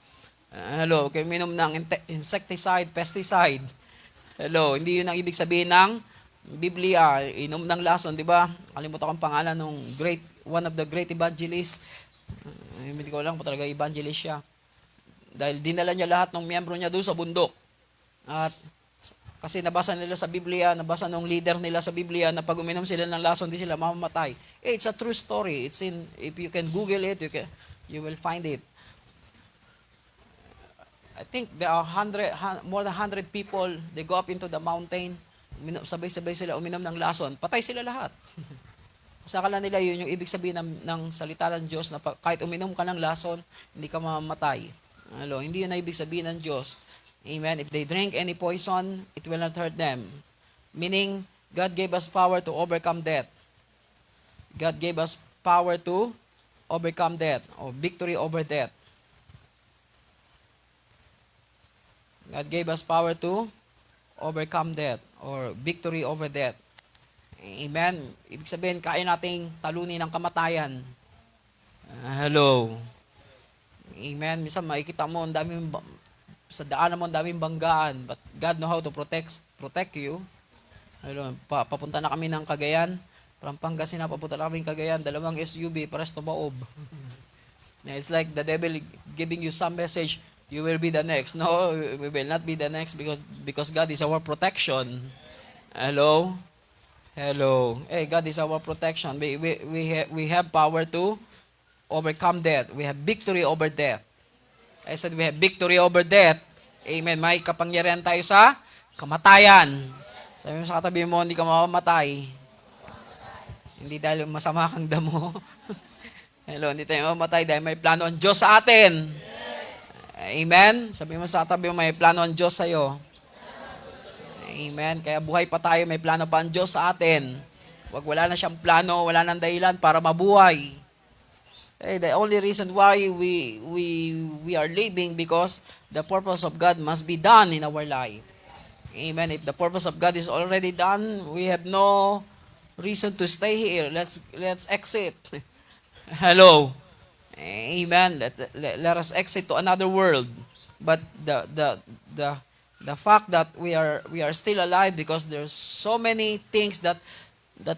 Hello, okay, uminom ng insecticide, pesticide. Hello, hindi yun ang ibig sabihin ng Biblia, inom ng lason, di ba? Kalimutan ko ang pangalan ng one of the great evangelists. Hindi ko alam kung talaga evangelist siya. Dahil dinala niya lahat ng miyembro niya doon sa bundok. At kasi nabasa nila sa Biblia, nabasa ng leader nila sa Biblia na pag uminom sila ng lason, di sila mamamatay. It's a true story. If you can Google it, you will find it. I think there are more than 100 people, they go up into the mountain, sabay-sabay sila uminom ng lason, patay sila lahat. Kasi akala nila yun yung ibig sabihin ng salita ng Diyos na kahit uminom ka ng lason, hindi ka mamamatay. Hindi yun ang ibig sabihin ng Diyos. Amen. If they drink any poison, it will not hurt them. Meaning, God gave us power to overcome death. God gave us power to overcome death, or victory over death. God gave us power to overcome death or victory over death. Amen. Ibig sabihin, kaya nating talunin ang kamatayan. Hello. Amen. Minsan makikita mo, sa daanan mo, ang daming banggaan. But God know how to protect you. Hello. Papunta na kami ng Cagayan. From Pangasinan, papunta na kami ng Cagayan. 2 SUV, pares tumaob. It's like the devil giving you some message, you will be the next. No, we will not be the next because God is our protection. Hello? Hello. Hey, God is our protection. We have power to overcome death. We have victory over death. I said we have victory over death. Amen. May kapangyarihan tayo sa kamatayan. Sabi mo sa katabi mo, hindi ka mamamatay. Hindi dahil masama kang damo. Hello, hindi tayo mamamatay dahil may plano ang Diyos sa atin. Amen? Sabi mo sa tabi mo, may plano ang Diyos sa'yo. Amen? Kaya buhay pa tayo, may plano pa ang Diyos sa atin. Wala na siyang plano, wala nang dahilan para mabuhay. The only reason why we are living because the purpose of God must be done in our life. Amen? If the purpose of God is already done, we have no reason to stay here. Let's exit. Hello? Amen. Let us exit to another world. But the fact that we are still alive because there's so many things that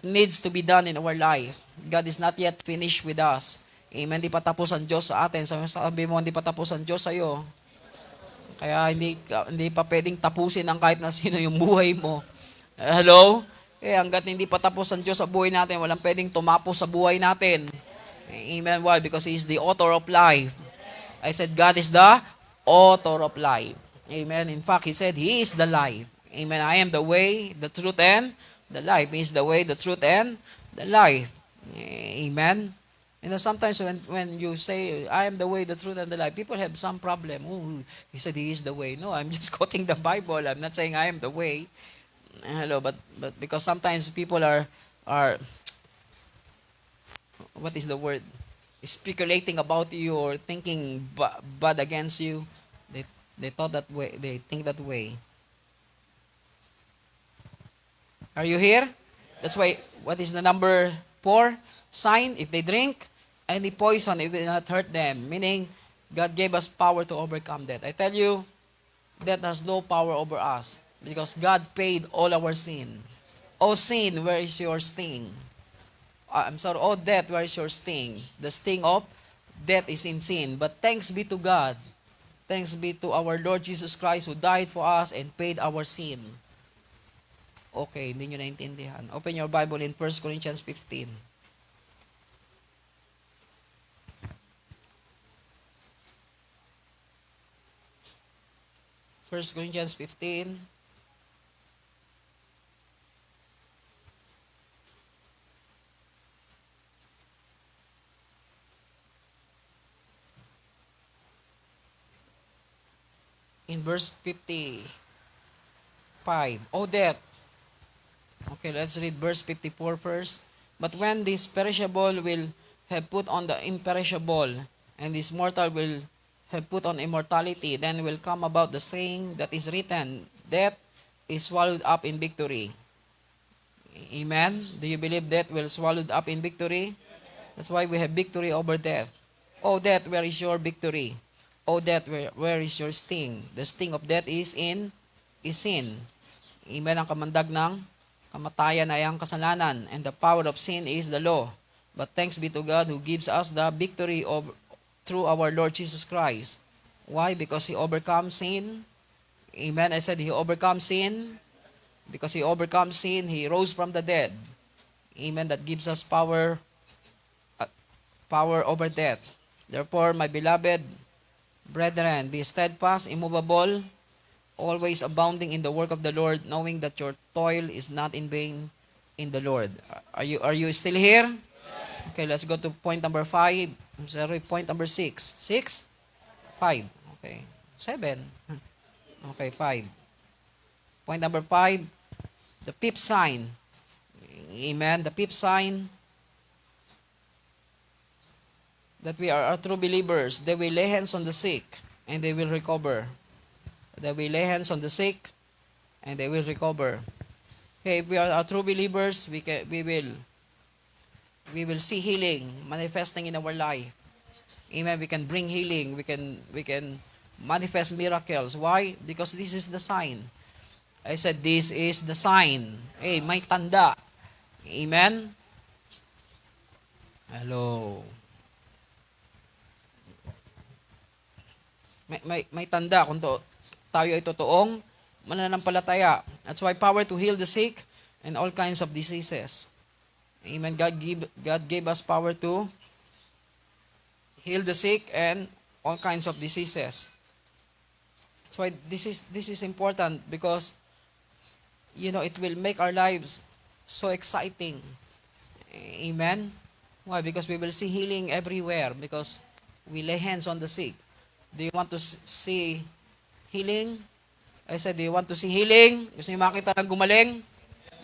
needs to be done in our life. God is not yet finished with us. Amen. Hindi pa tapos ang Diyos sa atin. Sabi mo, hindi pa tapos ang Diyos sa'yo. Kaya hindi pa pwedeng tapusin ang kahit na sino yung buhay mo. Hello? Hanggat hindi pa tapos ang Diyos sa buhay natin, walang pwedeng tumapos sa buhay natin. Amen. Why? Because He is the author of life. I said, God is the author of life. Amen. In fact, He said, He is the life. Amen. I am the way, the truth, and the life. He is the way, the truth, and the life. Amen. Sometimes when you say, I am the way, the truth, and the life, people have some problem. Oh, he said he is the way. No, I'm just quoting the Bible. I'm not saying I am the way. Hello, but because sometimes people are what is the word? Speculating about you or thinking bad against you. They thought that way. They think that way. Are you here? That's why, what is the number 4 sign? If they drink any poison, it will not hurt them. Meaning, God gave us power to overcome that. I tell you, death has no power over us because God paid all our sin. Oh sin, where is your sting? I'm sorry, oh death, where is your sting? The sting of death is in sin. But thanks be to God. Thanks be to our Lord Jesus Christ who died for us and paid our sin. Okay, hindi nyo naintindihan. Open your Bible in 1 Corinthians 15. 1 Corinthians 15. In verse 55. Oh, death. Okay, let's read verse 54 first. But when this perishable will have put on the imperishable, and this mortal will have put on immortality, then will come about the saying that is written, death is swallowed up in victory. Amen? Do you believe death will swallowed up in victory? That's why we have victory over death. Oh, death, where is your victory? Oh, death, where is your sting? The sting of death is sin. Amen? Ang kamandag ng kamatayan ay ang kasalanan, and the power of sin is the law. But thanks be to God who gives us the victory through our Lord Jesus Christ. Why? Because He overcome sin. Amen? I said He overcome sin. Because He overcome sin, He rose from the dead. Amen? That gives us power over death. Therefore, my beloved brethren, be steadfast, immovable, always abounding in the work of the Lord, knowing that your toil is not in vain in the Lord. Are you still here? Yes. Okay, let's go to point number 5. I'm sorry, point number 6. 6? 5. Okay. 7. Okay, 5. Point number 5, the 5th sign. Amen. The 5th sign that we are true believers. They will lay hands on the sick and they will recover. They will lay hands on the sick and they will recover. Okay, if we are true believers, we will see healing manifesting in our life. Amen. We can bring healing. We can manifest miracles. Why? Because this is the sign. I said this is the sign. Hey, may tanda. Amen. Hello. May tanda kung tayo ay totoong mananampalataya. That's why power to heal the sick and all kinds of diseases. Amen. God gave us power to heal the sick and all kinds of diseases. That's why this is important because it will make our lives so exciting. Amen. Why? Because we will see healing everywhere because we lay hands on the sick. Do you want to see healing? I said, do you want to see healing? Gusto niyo makita na gumaling?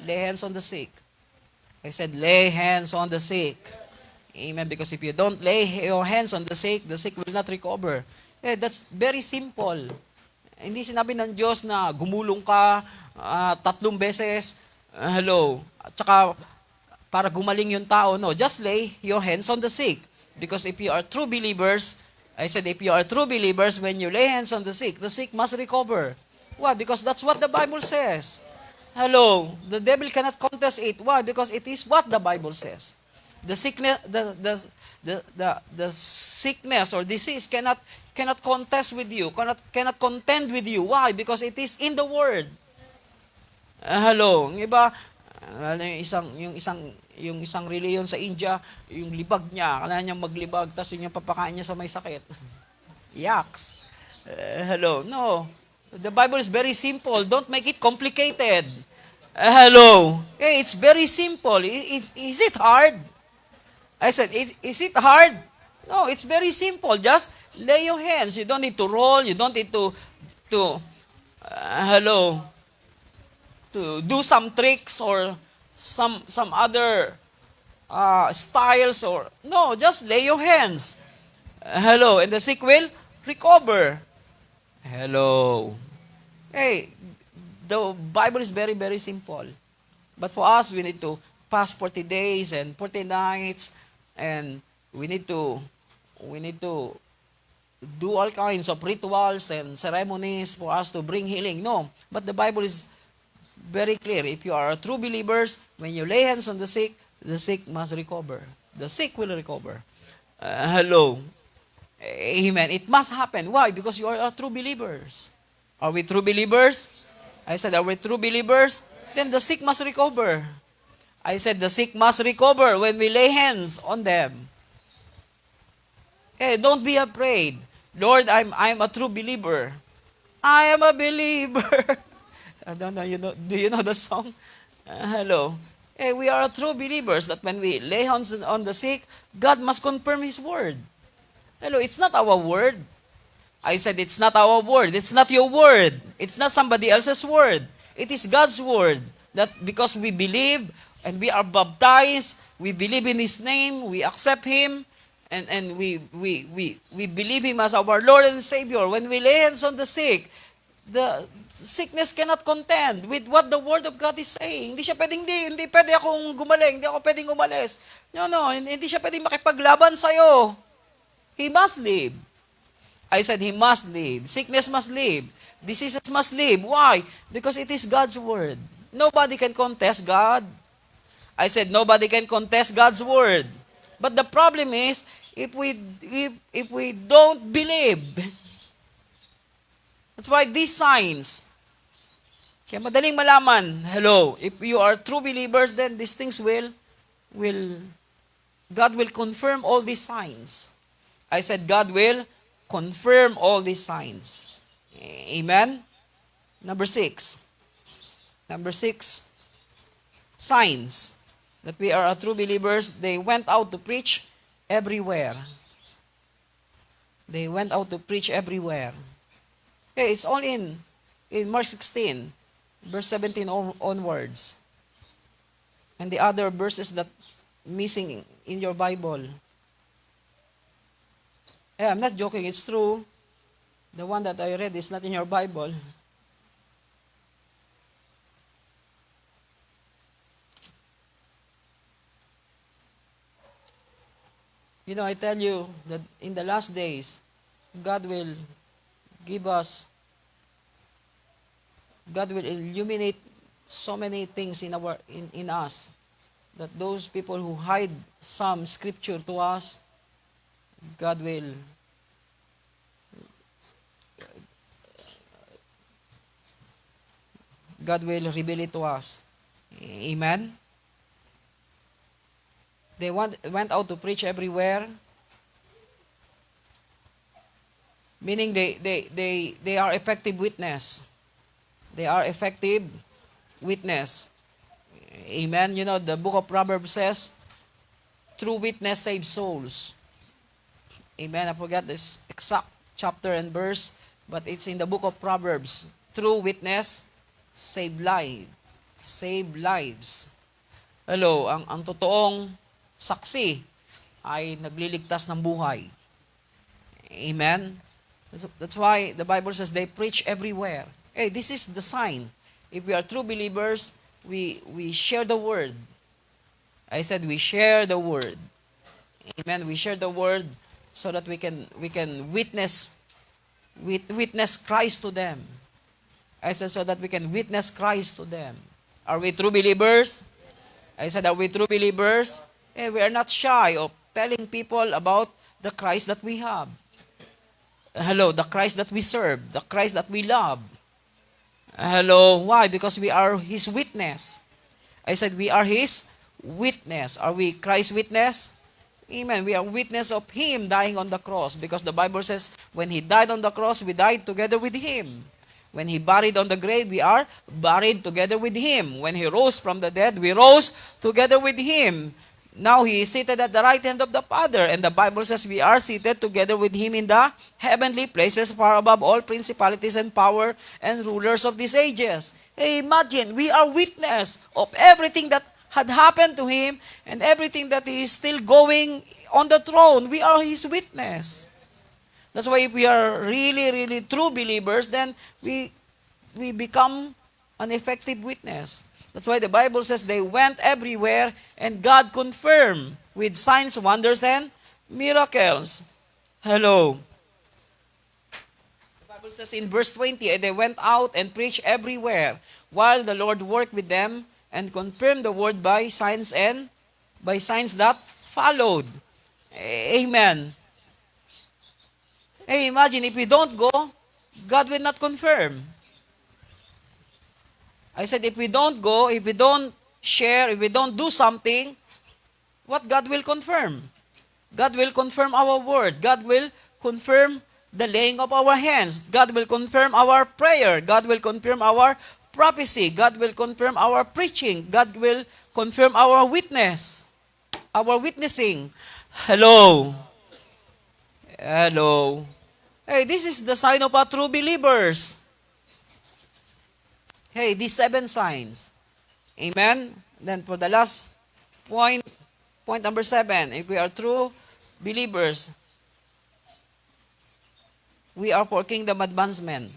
Lay hands on the sick. I said, lay hands on the sick. Amen. Because if you don't lay your hands on the sick will not recover. That's very simple. Hindi sinabi ng Diyos na gumulong ka 3 beses. Hello. At saka, para gumaling yung tao. No, just lay your hands on the sick. Because if you are true believers, I said, if you are true believers, when you lay hands on the sick must recover. Why? Because that's what the Bible says. Hello. The devil cannot contest it. Why? Because it is what the Bible says. The sickness, the sickness or disease cannot contest with you, cannot contend with you. Why? Because it is in the Word. Hello, ng iba, yung isang reliyon sa India, yung libag niya, kailangan niyang maglibag, tapos yung papakain niya sa may sakit. Yaks. Hello, no. The Bible is very simple. Don't make it complicated. Hello. Hey, it's very simple. Is it hard? I said, is it hard? No, it's very simple. Just lay your hands. You don't need to roll. You don't need to hello, to do some tricks or some other styles or no, just lay your hands. Hello, and the sick will recover. Hello. Hey, the Bible is very, very simple. But for us, we need to fast 40 days and 40 nights, and we need to do all kinds of rituals and ceremonies for us to bring healing. No, but the Bible is very clear. If you are a true believers, when you lay hands on the sick must recover. The sick will recover. Hello. Amen. It must happen. Why? Because you are true believers. Are we true believers? I said, are we true believers? Then the sick must recover. I said, the sick must recover when we lay hands on them. Hey, don't be afraid. Lord, I'm a true believer. I am a believer. I don't know, do you know the song? Hello. Hey, we are true believers that when we lay hands on the sick, God must confirm His word. Hello, it's not our word. I said it's not our word. It's not your word. It's not somebody else's word. It is God's word. That because we believe and we are baptized, we believe in His name, we accept Him, and we believe Him as our Lord and Savior. When we lay hands on the sick, the sickness cannot contend with what the Word of God is saying. Hindi siya pwedeng, hindi pwede akong gumaling, hindi ako pwedeng umalis. No, hindi siya pwedeng makipaglaban sa'yo. He must live. I said he must live. Sickness must live. Diseases must live. Why? Because it is God's word. Nobody can contest God. I said nobody can contest God's word. But the problem is, if we don't believe, that's why these signs, kaya madaling malaman, hello, if you are true believers, then these things God will confirm all these signs. I said God will confirm all these signs. Amen? Number 6. Signs that we are true believers. They went out to preach everywhere. They went out to preach everywhere. Okay, it's all in Mark 16, verse 17 onwards. And the other verses that missing in your Bible. Yeah, I'm not joking, it's true. The one that I read is not in your Bible. You know, I tell you that in the last days, God will illuminate so many things in us, that those people who hide some scripture to us, God will reveal it to us. Amen? They went out to preach everywhere. Meaning they are effective witness. They are effective witness. Amen? You know, the book of Proverbs says, true witness saves souls. Amen? I forgot this exact chapter and verse, but it's in the book of Proverbs. True witness save lives. Hello, ang totoong saksi ay nagliligtas ng buhay. Amen? That's why the Bible says they preach everywhere. Hey, this is the sign. If we are true believers, we share the word. I said we share the word. Amen. We share the word so that we can witness Christ to them. I said so that we can witness Christ to them. Are we true believers? I said, are we true believers? We are not shy of telling people about the Christ that we have. Hello, the Christ that we serve, the Christ that we love. Hello, why? Because we are His witness. I said we are His witness. Are we Christ's witness? Amen. We are witness of Him dying on the cross, because the Bible says when He died on the cross, we died together with Him. When He buried on the grave, we are buried together with Him. When He rose from the dead, we rose together with Him. Now He is seated at the right hand of the Father, and the Bible says we are seated together with Him in the heavenly places far above all principalities and power and rulers of these ages. Hey, imagine, we are witness of everything that had happened to Him and everything that is still going on the throne. We are His witness. That's why if we are really, really true believers, then we become an effective witness. That's why the Bible says they went everywhere and God confirmed with signs, wonders, and miracles. Hello. The Bible says in verse 20, they went out and preached everywhere while the Lord worked with them and confirmed the word by signs that followed. Amen. Hey, imagine if we don't go, God will not confirm. I said, if we don't go, if we don't share, if we don't do something, what God will confirm? God will confirm our word. God will confirm the laying of our hands. God will confirm our prayer. God will confirm our prophecy. God will confirm our preaching. God will confirm our witness, our witnessing. Hello. Hello. Hey, this is the sign of our true believers. Hey, these 7 signs. Amen? Then for the last point number 7, if we are true believers, we are for kingdom advancement.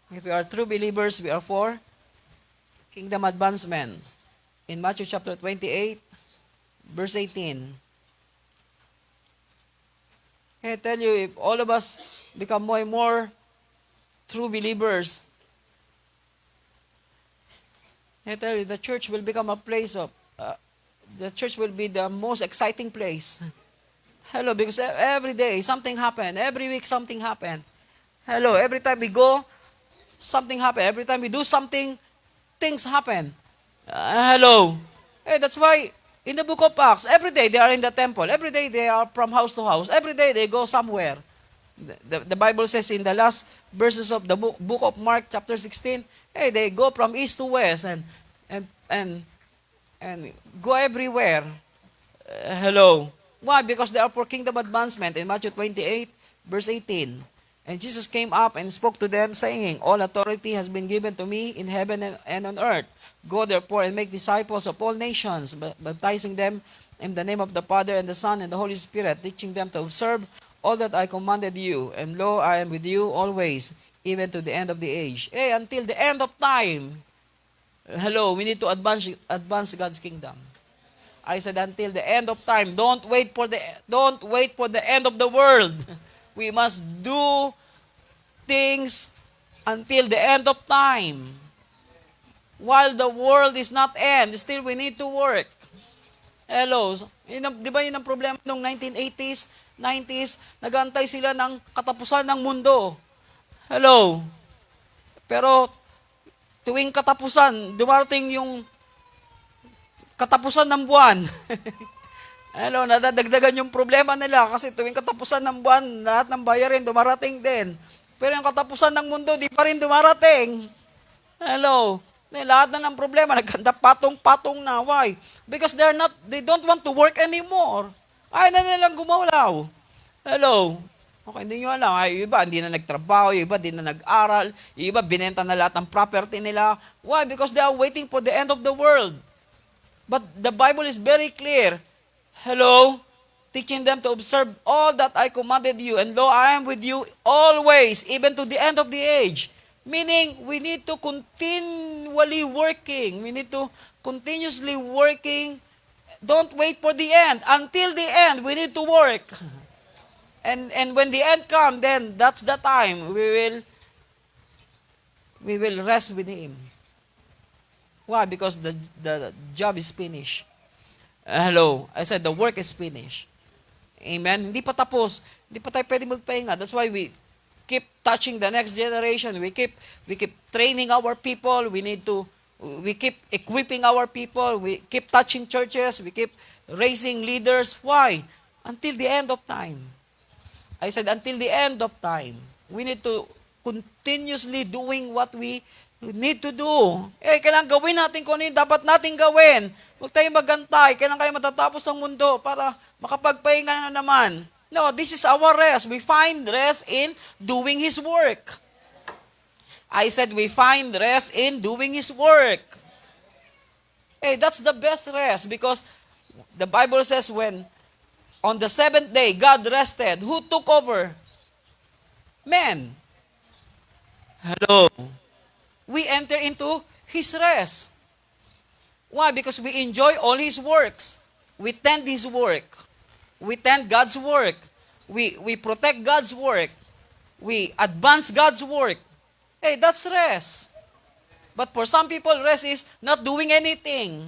If we are true believers, we are for kingdom advancement. In Matthew chapter 28, verse 18. I tell you, if all of us become more and more true believers, I tell you, the church will become a place of, the church will be the most exciting place. Hello, because every day something happen. Every week something happen. Hello, every time we go, something happen. Every time we do something, things happen. Hello. Hey, that's why in the book of Acts, every day they are in the temple. Every day they are from house to house. Every day they go somewhere. The Bible says in the last verses of the book of Mark chapter 16, hey, they go from east to west and go everywhere. Hello. Why? Because they are for kingdom advancement. In Matthew 28, verse 18. And Jesus came up and spoke to them, saying, all authority has been given to me in heaven and on earth. Go therefore and make disciples of all nations, baptizing them in the name of the Father and the Son and the Holy Spirit, teaching them to observe all that I commanded you. And lo, I am with you always, even to the end of the age. Hey, until the end of time. Hello, we need to advance God's kingdom. I said until the end of time. Don't wait for the end of the world. We must do things until the end of time. While the world is not end, still we need to work. Hello. Di ba yun ang problema noong 1980s, 90s? Nag-aantay sila ng katapusan ng mundo. Hello. Pero tuwing katapusan, dumarating yung katapusan ng buwan. Hello, nadadagdagan yung problema nila kasi tuwing katapusan ng buwan, lahat ng bayarin dumarating din. Pero yung katapusan ng mundo, di pa rin dumarating. Hello, lahat na ng problema, nagkanda patong-patong na. Why? Because they don't want to work anymore. Ay na nilang gumalaw. Hello. Okay, hindi nyo alam. Ay, iba, hindi na nagtrabaho. Iba, hindi na nag-aral. Iba, binenta na lahat ng property nila. Why? Because they are waiting for the end of the world. But the Bible is very clear. Hello, teaching them to observe all that I commanded you, and lo, I am with you always, even to the end of the age. Meaning, we need to continually working. We need to continuously working. Don't wait for the end. Until the end, we need to work. And when the end comes, then that's the time we will rest with Him. Why? Because the job is finished. Hello. I said the work is finished. Amen? Hindi pa tapos. Hindi pa tayo pwede magpahinga. That's why we keep touching the next generation. We keep training our people. We keep equipping our people. We keep touching churches. We keep raising leaders. Why? Until the end of time. I said until the end of time. We need to continuously doing what we need to do. Kailangan gawin natin kung ano yung dapat natin gawin. Huwag tayo magantay. Kailangan kayo matatapos ang mundo para makapagpahinga na naman. No, this is our rest. We find rest in doing His work. I said we find rest in doing His work. That's the best rest because the Bible says when on the seventh day God rested, who took over? Men. Hello. We enter into His rest. Why? Because we enjoy all His works. We tend His work. We tend God's work. We protect God's work. We advance God's work. That's rest. But for some people, rest is not doing anything.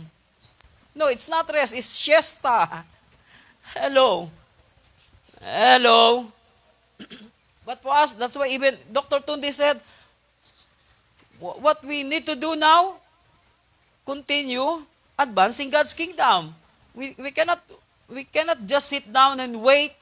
No, it's not rest. It's siesta. Hello. Hello. But for us, that's why even Dr. Tundi said, what we need to do now, continue advancing God's kingdom. We cannot just sit down and wait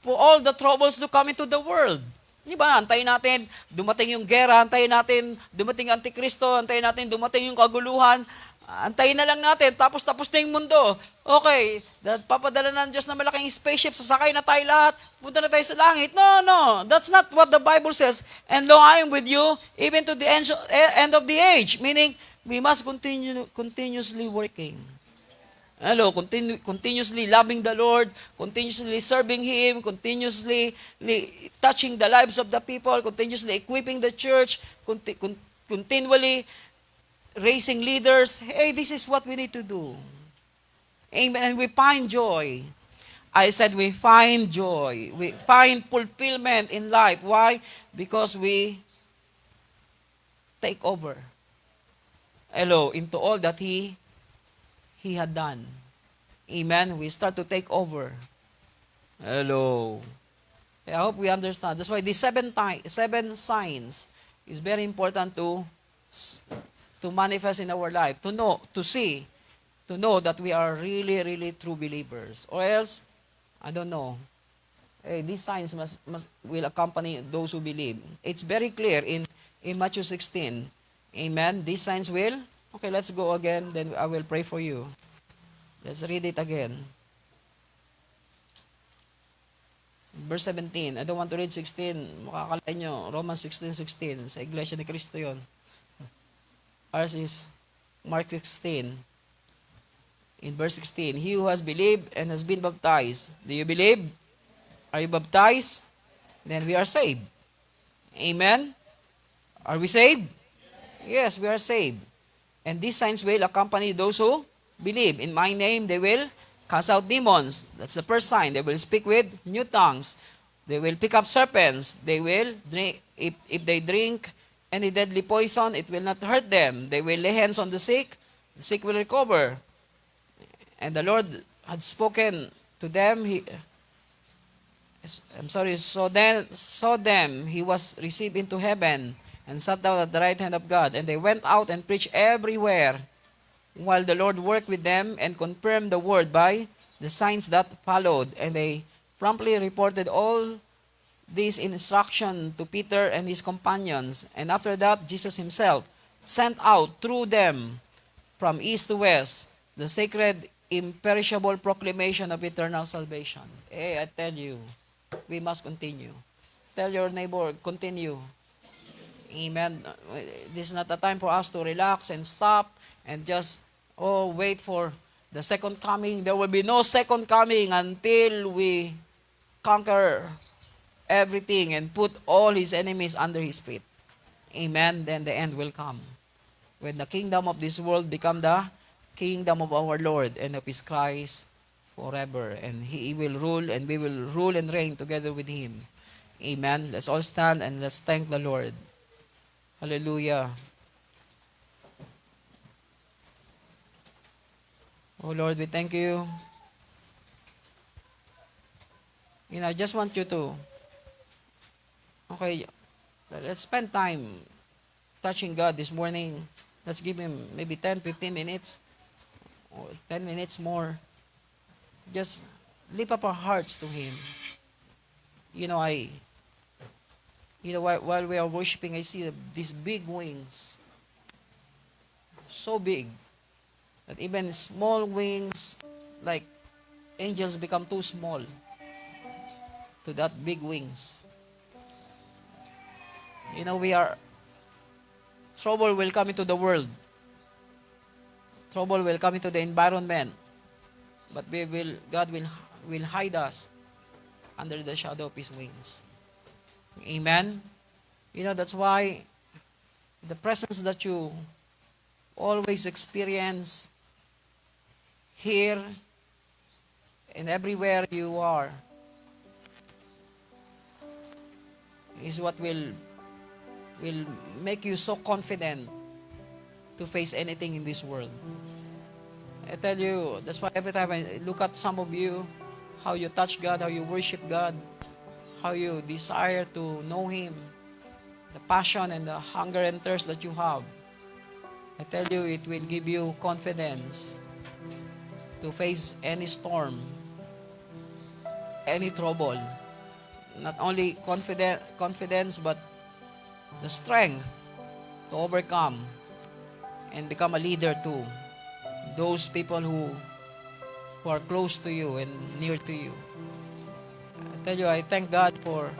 for all the troubles to come into the world. Di ba? Antayin natin, dumating yung gera, antayin natin, dumating ang Antikristo, antayin natin, dumating yung kaguluhan, antayin na lang natin, tapos na yung mundo. Okay, papadala ng Diyos na malaking spaceship, sasakay na tayo lahat, punta na tayo sa langit. No, that's not what the Bible says. And lo, I am with you, even to the end of the age. Meaning, we must continuously working. Hello, continuously loving the Lord, continuously serving Him, continuously touching the lives of the people, continuously equipping the church, continually raising leaders. This is what we need to do. Amen. And we find joy. I said we find joy. We find fulfillment in life. Why? Because we take over. Hello, into all that He had done. Amen. We start to take over. Hello. I hope we understand. That's why these seven signs is very important to manifest in our life, to know, to see, to know that we are really, really true believers. Or else, I don't know. These signs will accompany those who believe. It's very clear in Matthew 16. Amen. These signs will. Okay, let's go again. Then I will pray for you. Let's read it again. Verse 17. I don't want to read 16. Makakalain nyo. Romans 16:16. Sa Iglesia ni Cristo yon. Ours is Mark 16. In verse 16. He who has believed and has been baptized. Do you believe? Are you baptized? Then we are saved. Amen? Are we saved? Yes, we are saved. And these signs will accompany those who believe. In my name, they will cast out demons. That's the first sign. They will speak with new tongues. They will pick up serpents. They will drink. If they drink any deadly poison, it will not hurt them. They will lay hands on the sick will recover. And the Lord had spoken to them. So them, he was received into heaven and sat down at the right hand of God. And they went out and preached everywhere, while the Lord worked with them and confirmed the word by the signs that followed. And they promptly reported all this instruction to Peter and his companions. And after that, Jesus himself sent out through them from east to west the sacred, imperishable proclamation of eternal salvation. I tell you, we must continue. Tell your neighbor, continue. Amen. This is not a time for us to relax and stop and just, wait for the second coming. There will be no second coming until we conquer everything and put all His enemies under His feet. Amen. Then the end will come. When the kingdom of this world become the kingdom of our Lord and of His Christ forever. And He will rule and we will rule and reign together with Him. Amen. Let's all stand and let's thank the Lord. Hallelujah. Oh Lord, we thank you. I just want you to, okay, let's spend time touching God this morning. Let's give Him maybe 10, 15 minutes or 10 minutes more. Just lift up our hearts to Him. While we are worshiping, I see these big wings. So big that even small wings, like angels, become too small to that big wings. Trouble will come into the world. Trouble will come into the environment. But God will hide us under the shadow of His wings. Amen? That's why the presence that you always experience here and everywhere you are is what will make you so confident to face anything in this world. I tell you, that's why every time I look at some of you, how you touch God, how you worship God, how you desire to know Him, the passion and the hunger and thirst that you have, I tell you, it will give you confidence to face any storm, any trouble. Not only confidence, but the strength to overcome and become a leader to those people who are close to you and near to you. I tell you, I thank God for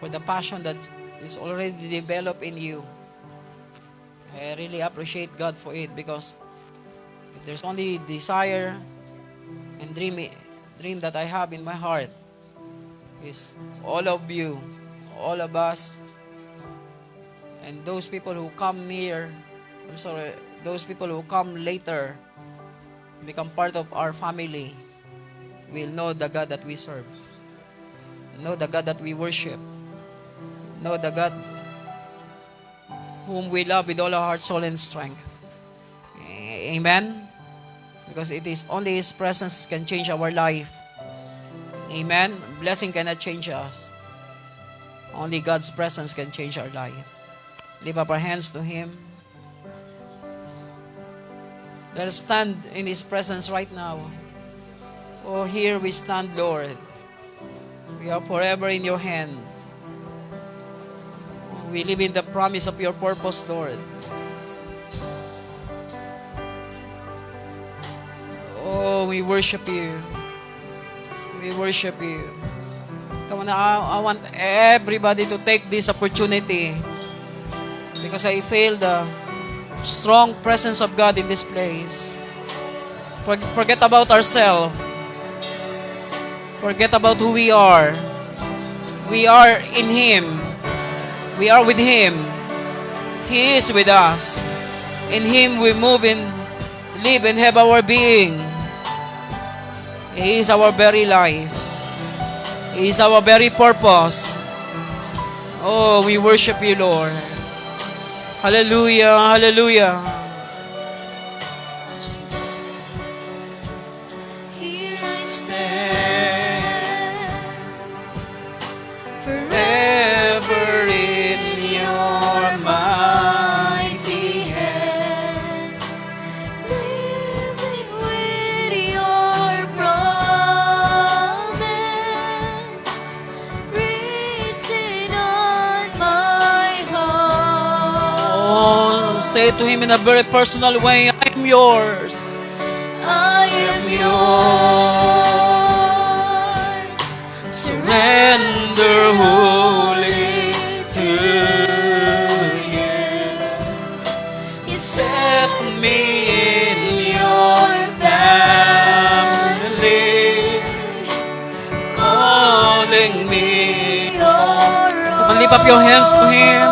the passion that is already developed in you. I really appreciate God for it, because if there's only desire and dream that I have in my heart is all of you, all of us, and those people who come those people who come later, become part of our family, will know the God that we serve, know the God that we worship, know the God whom we love with all our heart, soul, and strength. Amen? Because it is only His presence can change our life. Amen? Blessing cannot change us. Only God's presence can change our life. Lift up our hands to Him. Let us stand in His presence right now. Oh, here we stand, Lord. We are forever in your hand. We live in the promise of your purpose, Lord. Oh, we worship you. We worship you. Come on, I want everybody to take this opportunity, because I feel the strong presence of God in this place. Forget about ourselves. Forget about who we are. We are in Him. We are with Him. He is with us. In Him we move and live and have our being. He is our very life. He is our very purpose. Oh, we worship you, Lord. Hallelujah, hallelujah. Here I stand, forever in your mighty hand, living with your promise written on my heart. Oh, say to Him in a very personal way, I am yours. I am yours. Surrender wholly to you. You set me in your family, calling me your own. Come on, lift up your hands to Him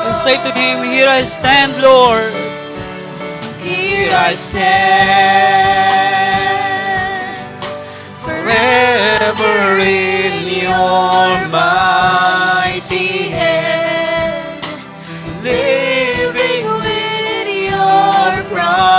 and say to Him, here I stand, Lord. Here I stand, forever in your mighty hand, living with your promise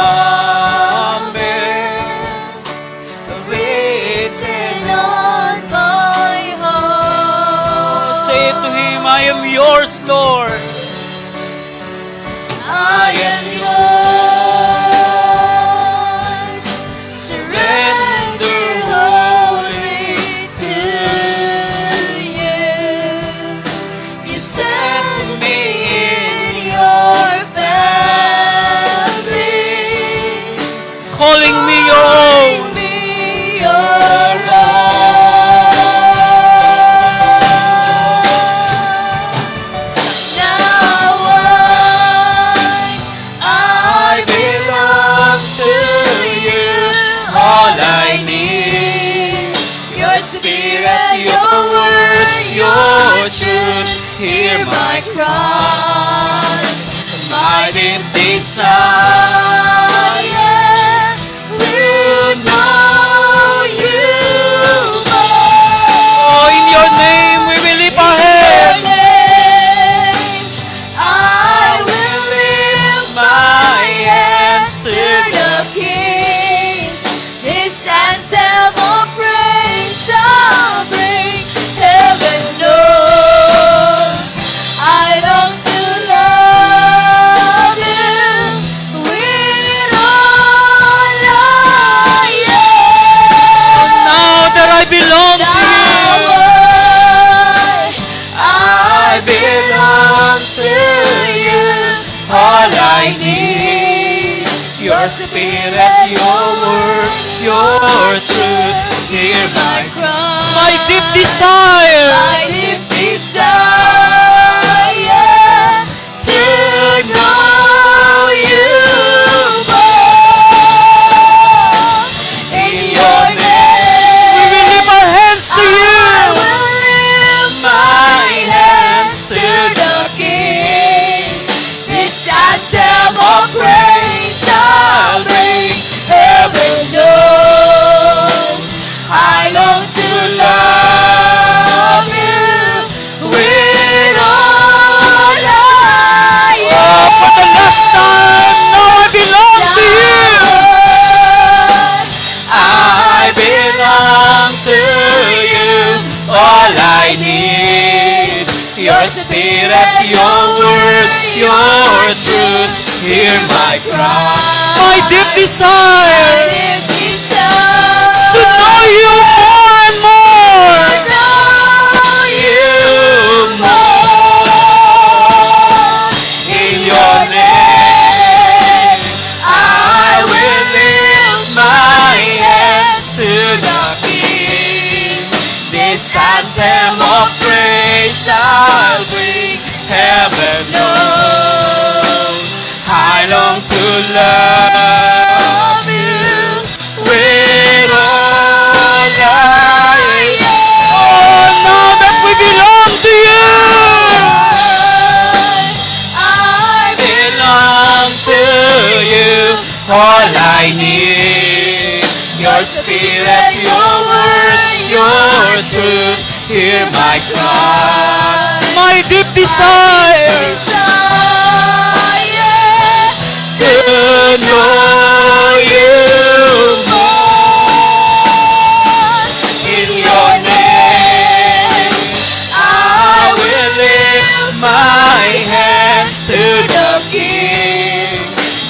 hear my cry. My deep desire to know you more. Oh, in your name we will lift our hands. I will lift my hands to the King. His anthem of praise I'll bring. Heaven knows I long to love you with all I am. Now that I belong to you, I belong to you. All I need, your spirit, your word, your truth. Hear my cry. My deep desire. My deep desire to know you more. In your name, we will lift our hands to you. I will lift my hands to the King. This anthem of praise I'll bring. Heaven knows I long to love you with all I am. Oh, for the last time, now I belong to you. I belong to you. All I need, your spirit, your word, your truth. Hear my cry. My deep desire to know you more and more. Know you more. In your name, I will lift my hands to the King. This anthem of praise I'll bring. Heaven knows I long to love you with all I am. Oh, now that we belong to you, I belong to you. All I need, your spirit, your word, your truth. Hear my cry. My deep desire to know you more. In your name, I will lift my hands to the King.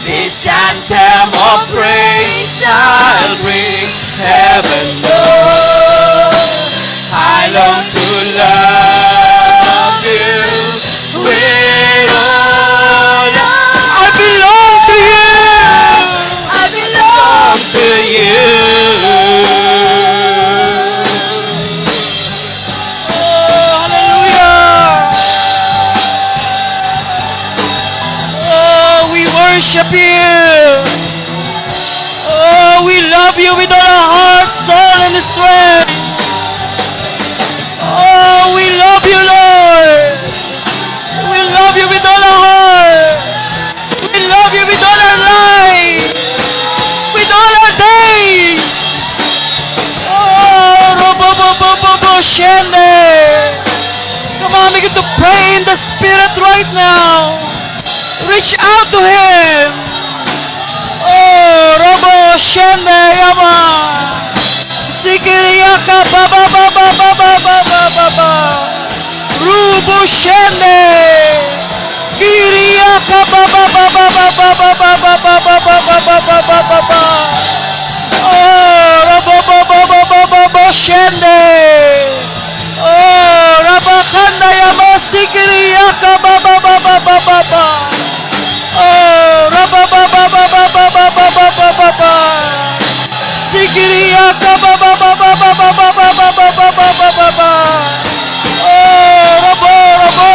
This anthem of praise I'll bring. Heaven knows I long to love you with all I belong to you. I belong to you. Oh, hallelujah. Oh, we worship you. Oh, we love you with all our heart, soul, and strength. Oh, we love you, Lord. We love you with all our heart. We love you with all our life, with all our days. Oh, Robo Shende. Come on, begin to pray in the Spirit right now. Reach out to Him. Oh, Robo Shende Yama. Sikiriyaka Baba Baba Baba Baba Baba. Rubo Shende. Kiriyaka Baba Baba Baba Baba Baba Baba Baba Baba. Oh, Robo Baba Baba Baba Shende. Oh, Rabakanda Yama Sikiriyaka Baba Baba Baba. Oh, Rabba Baba Baba Baba Baba Baba. Sikiriyaka Baba Baba Baba Baba Baba Baba. Oh, Robo Robo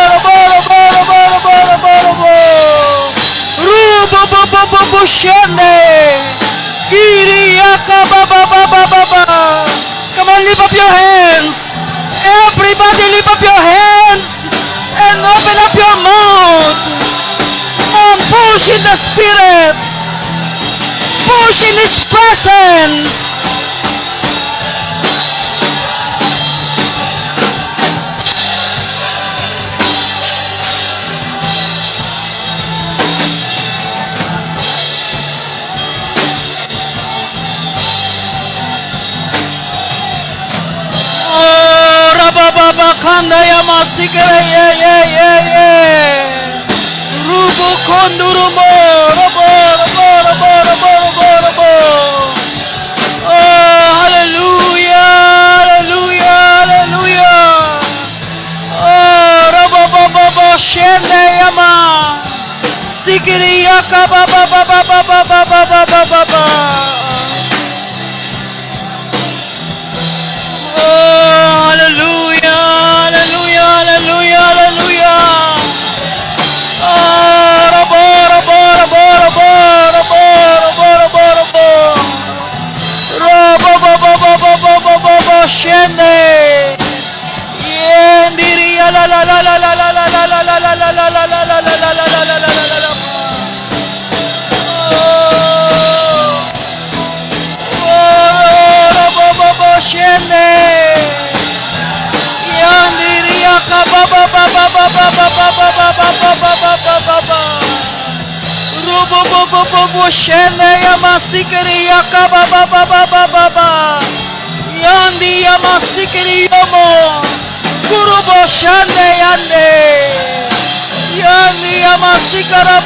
Robo Robo Robo Robo Robo Robo. Rubo Bobo Bobo Shende. Kiriyaka Baba Baba Baba. Come on, lift up your hands. Everybody lift up your hands. on, open up your mouth. Come on, push in the Spirit. Push in His presence. Baba kanda ya masikere ye rubo kondurumo robo oh hallelujah hallelujah hallelujah oh robo baba shende yama sikiri yaka baba oh hallelujah hallelujah hallelujah hallelujah shende yendiri la la la la la la la la la la la la la la la la la shende yandiri yakaba rubo shende yamasikiri yakaba yandi yamasikiri yomo kurubo shende yande yandi yamasikara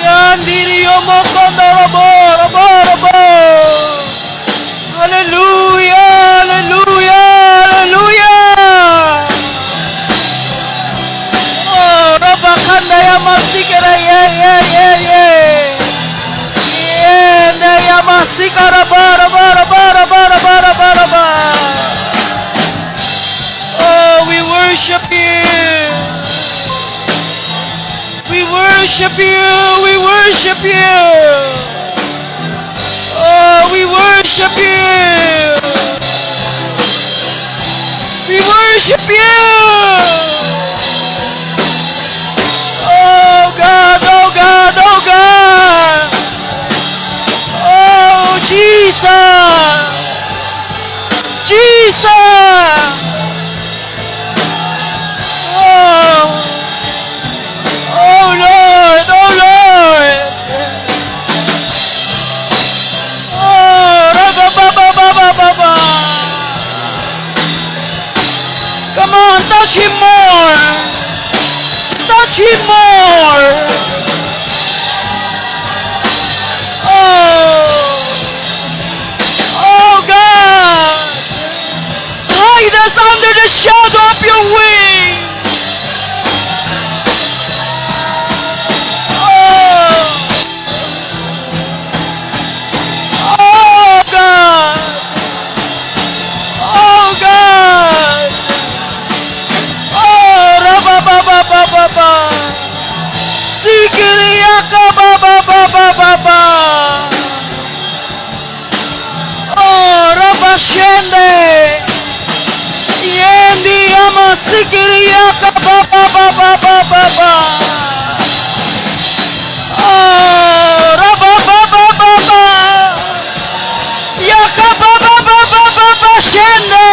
yandiri yomo kondorobo hallelujah hallelujah hallelujah oh rabakanda yamasikara ye yende yamasikara bara oh we worship you. We worship you, we worship you. Oh, we worship you. We worship you. Oh God, oh God, oh God. Oh Jesus. Jesus. Oh Lord, oh Lord. Oh, Baba. Come on, touch Him more. Touch Him more. Oh God. Hide us under the shadow of your wings. Oh, Rabashende Yendi Yama Sikiriyaka Baba Oh, Rababa Yaka Baba Shende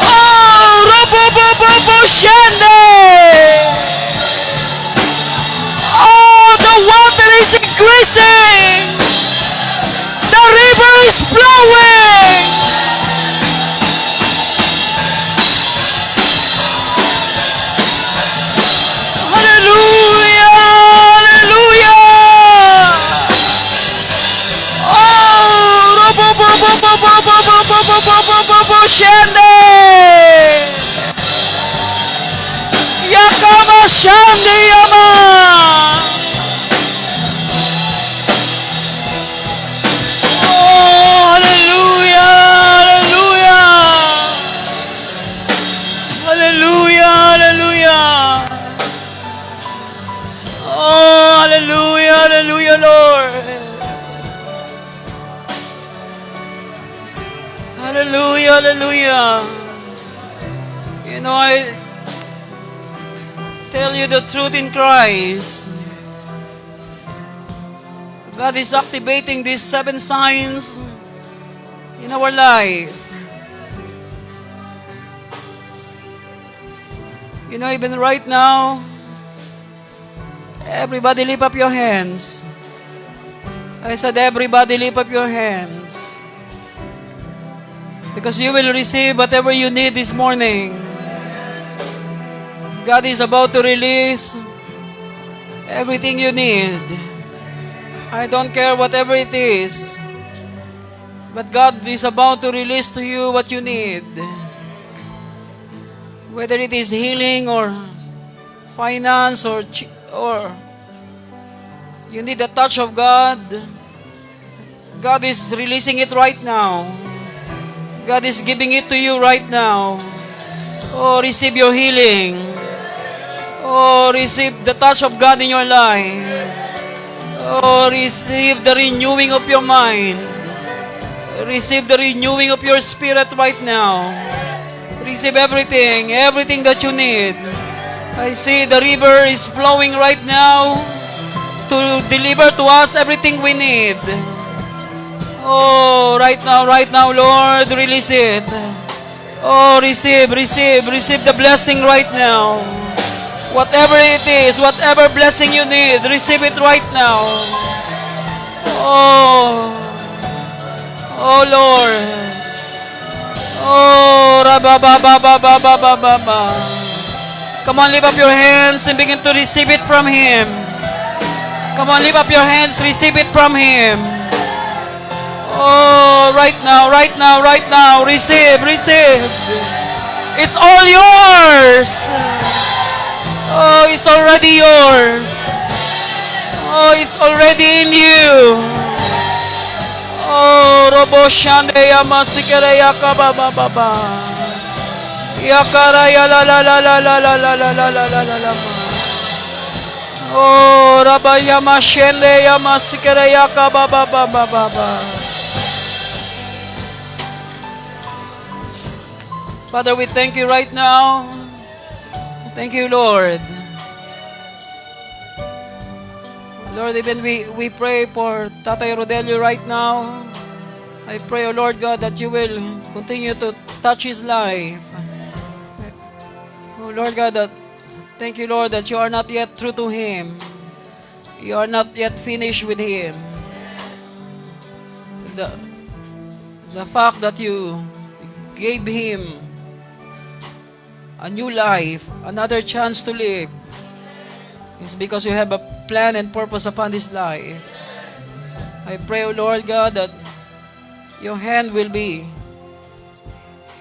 Oh, Rababa Shende Oh, the water is increasing. The river is flowing. Hallelujah, hallelujah. Oh, Shende. Yakama Shandi Yama. Hallelujah. Hallelujah, Lord. Hallelujah, hallelujah. You know, I tell you the truth in Christ. God is activating these 7 signs in our life. You know, even right now, everybody lift up your hands. I said, everybody lift up your hands. Because you will receive whatever you need this morning. God is about to release everything you need. I don't care whatever it is. But God is about to release to you what you need. Whether it is healing or finance or you need the touch of God. God is releasing it right now. God is giving it to you right now. Oh, receive your healing. Oh, receive the touch of God in your life. Oh, receive the renewing of your mind. Receive the renewing of your spirit right now. Receive everything that you need. I see the river is flowing right now to deliver to us everything we need. Oh, right now, Lord, release it. Oh, receive the blessing right now. Whatever it is, whatever blessing you need, receive it right now. Oh Lord. Oh, rababababababababa. Come on, lift up your hands and begin to receive it from Him. Come on, lift up your hands, receive it from Him. Oh, right now, receive. It's all yours. Oh, it's already yours. Oh, it's already in you. Oh, Robo Shande Yamasikere Yakababa. Yakara ya la la la la la la la la la la la la. Oh, Rabba Yamashende Yamasikere Yakababa. Father, we thank you right now. Thank you, Lord. Lord, even we pray for Tatay Rodelio right now. I pray, O Lord God, that you will continue to touch his life. Oh Lord God, thank you, Lord, that you are not yet true to him. You are not yet finished with him. The fact that you gave him a new life, another chance to live, is because you have a plan and purpose upon his life. I pray, O Lord God, that your hand will be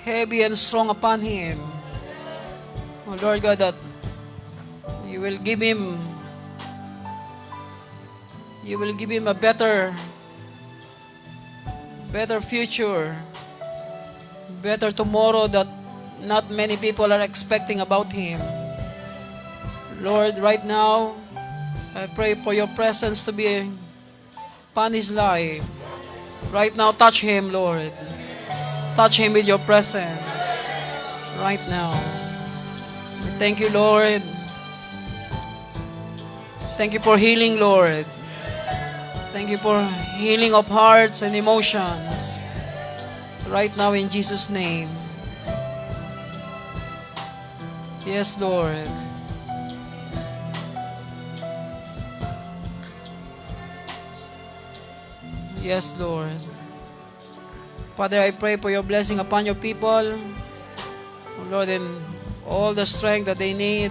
heavy and strong upon him. O Lord God, that you will give him a better future, better tomorrow that not many people are expecting about him. Lord, right now, I pray for your presence to be upon his life. Right now, touch him, Lord. Touch him with your presence. Right now. We thank you, Lord. Thank you for healing, Lord. Thank you for healing of hearts and emotions. Right now, in Jesus' name. Yes, Lord. Yes, Lord. Father, I pray for your blessing upon your people. Oh Lord, and all the strength that they need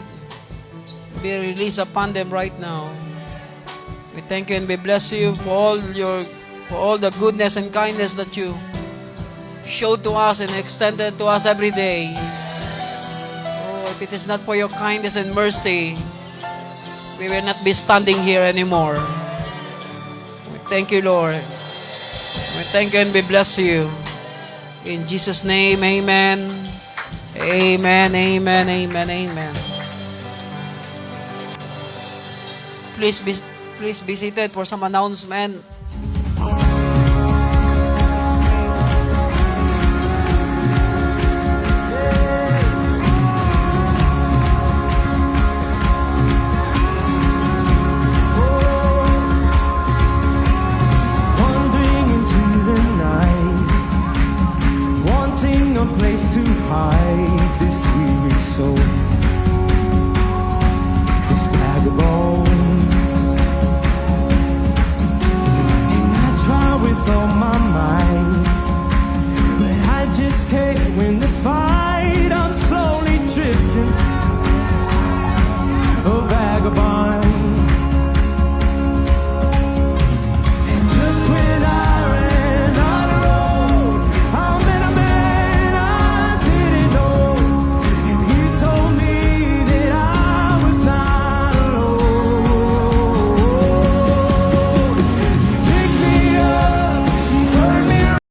be released upon them right now. We thank you and we bless you for all the goodness and kindness that you show to us and extended to us every day. Oh, if it is not for your kindness and mercy, we will not be standing here anymore. We thank you, Lord. We thank you and we bless you. In Jesus' name, amen. Amen, amen, amen, amen. Please please be seated for some announcement.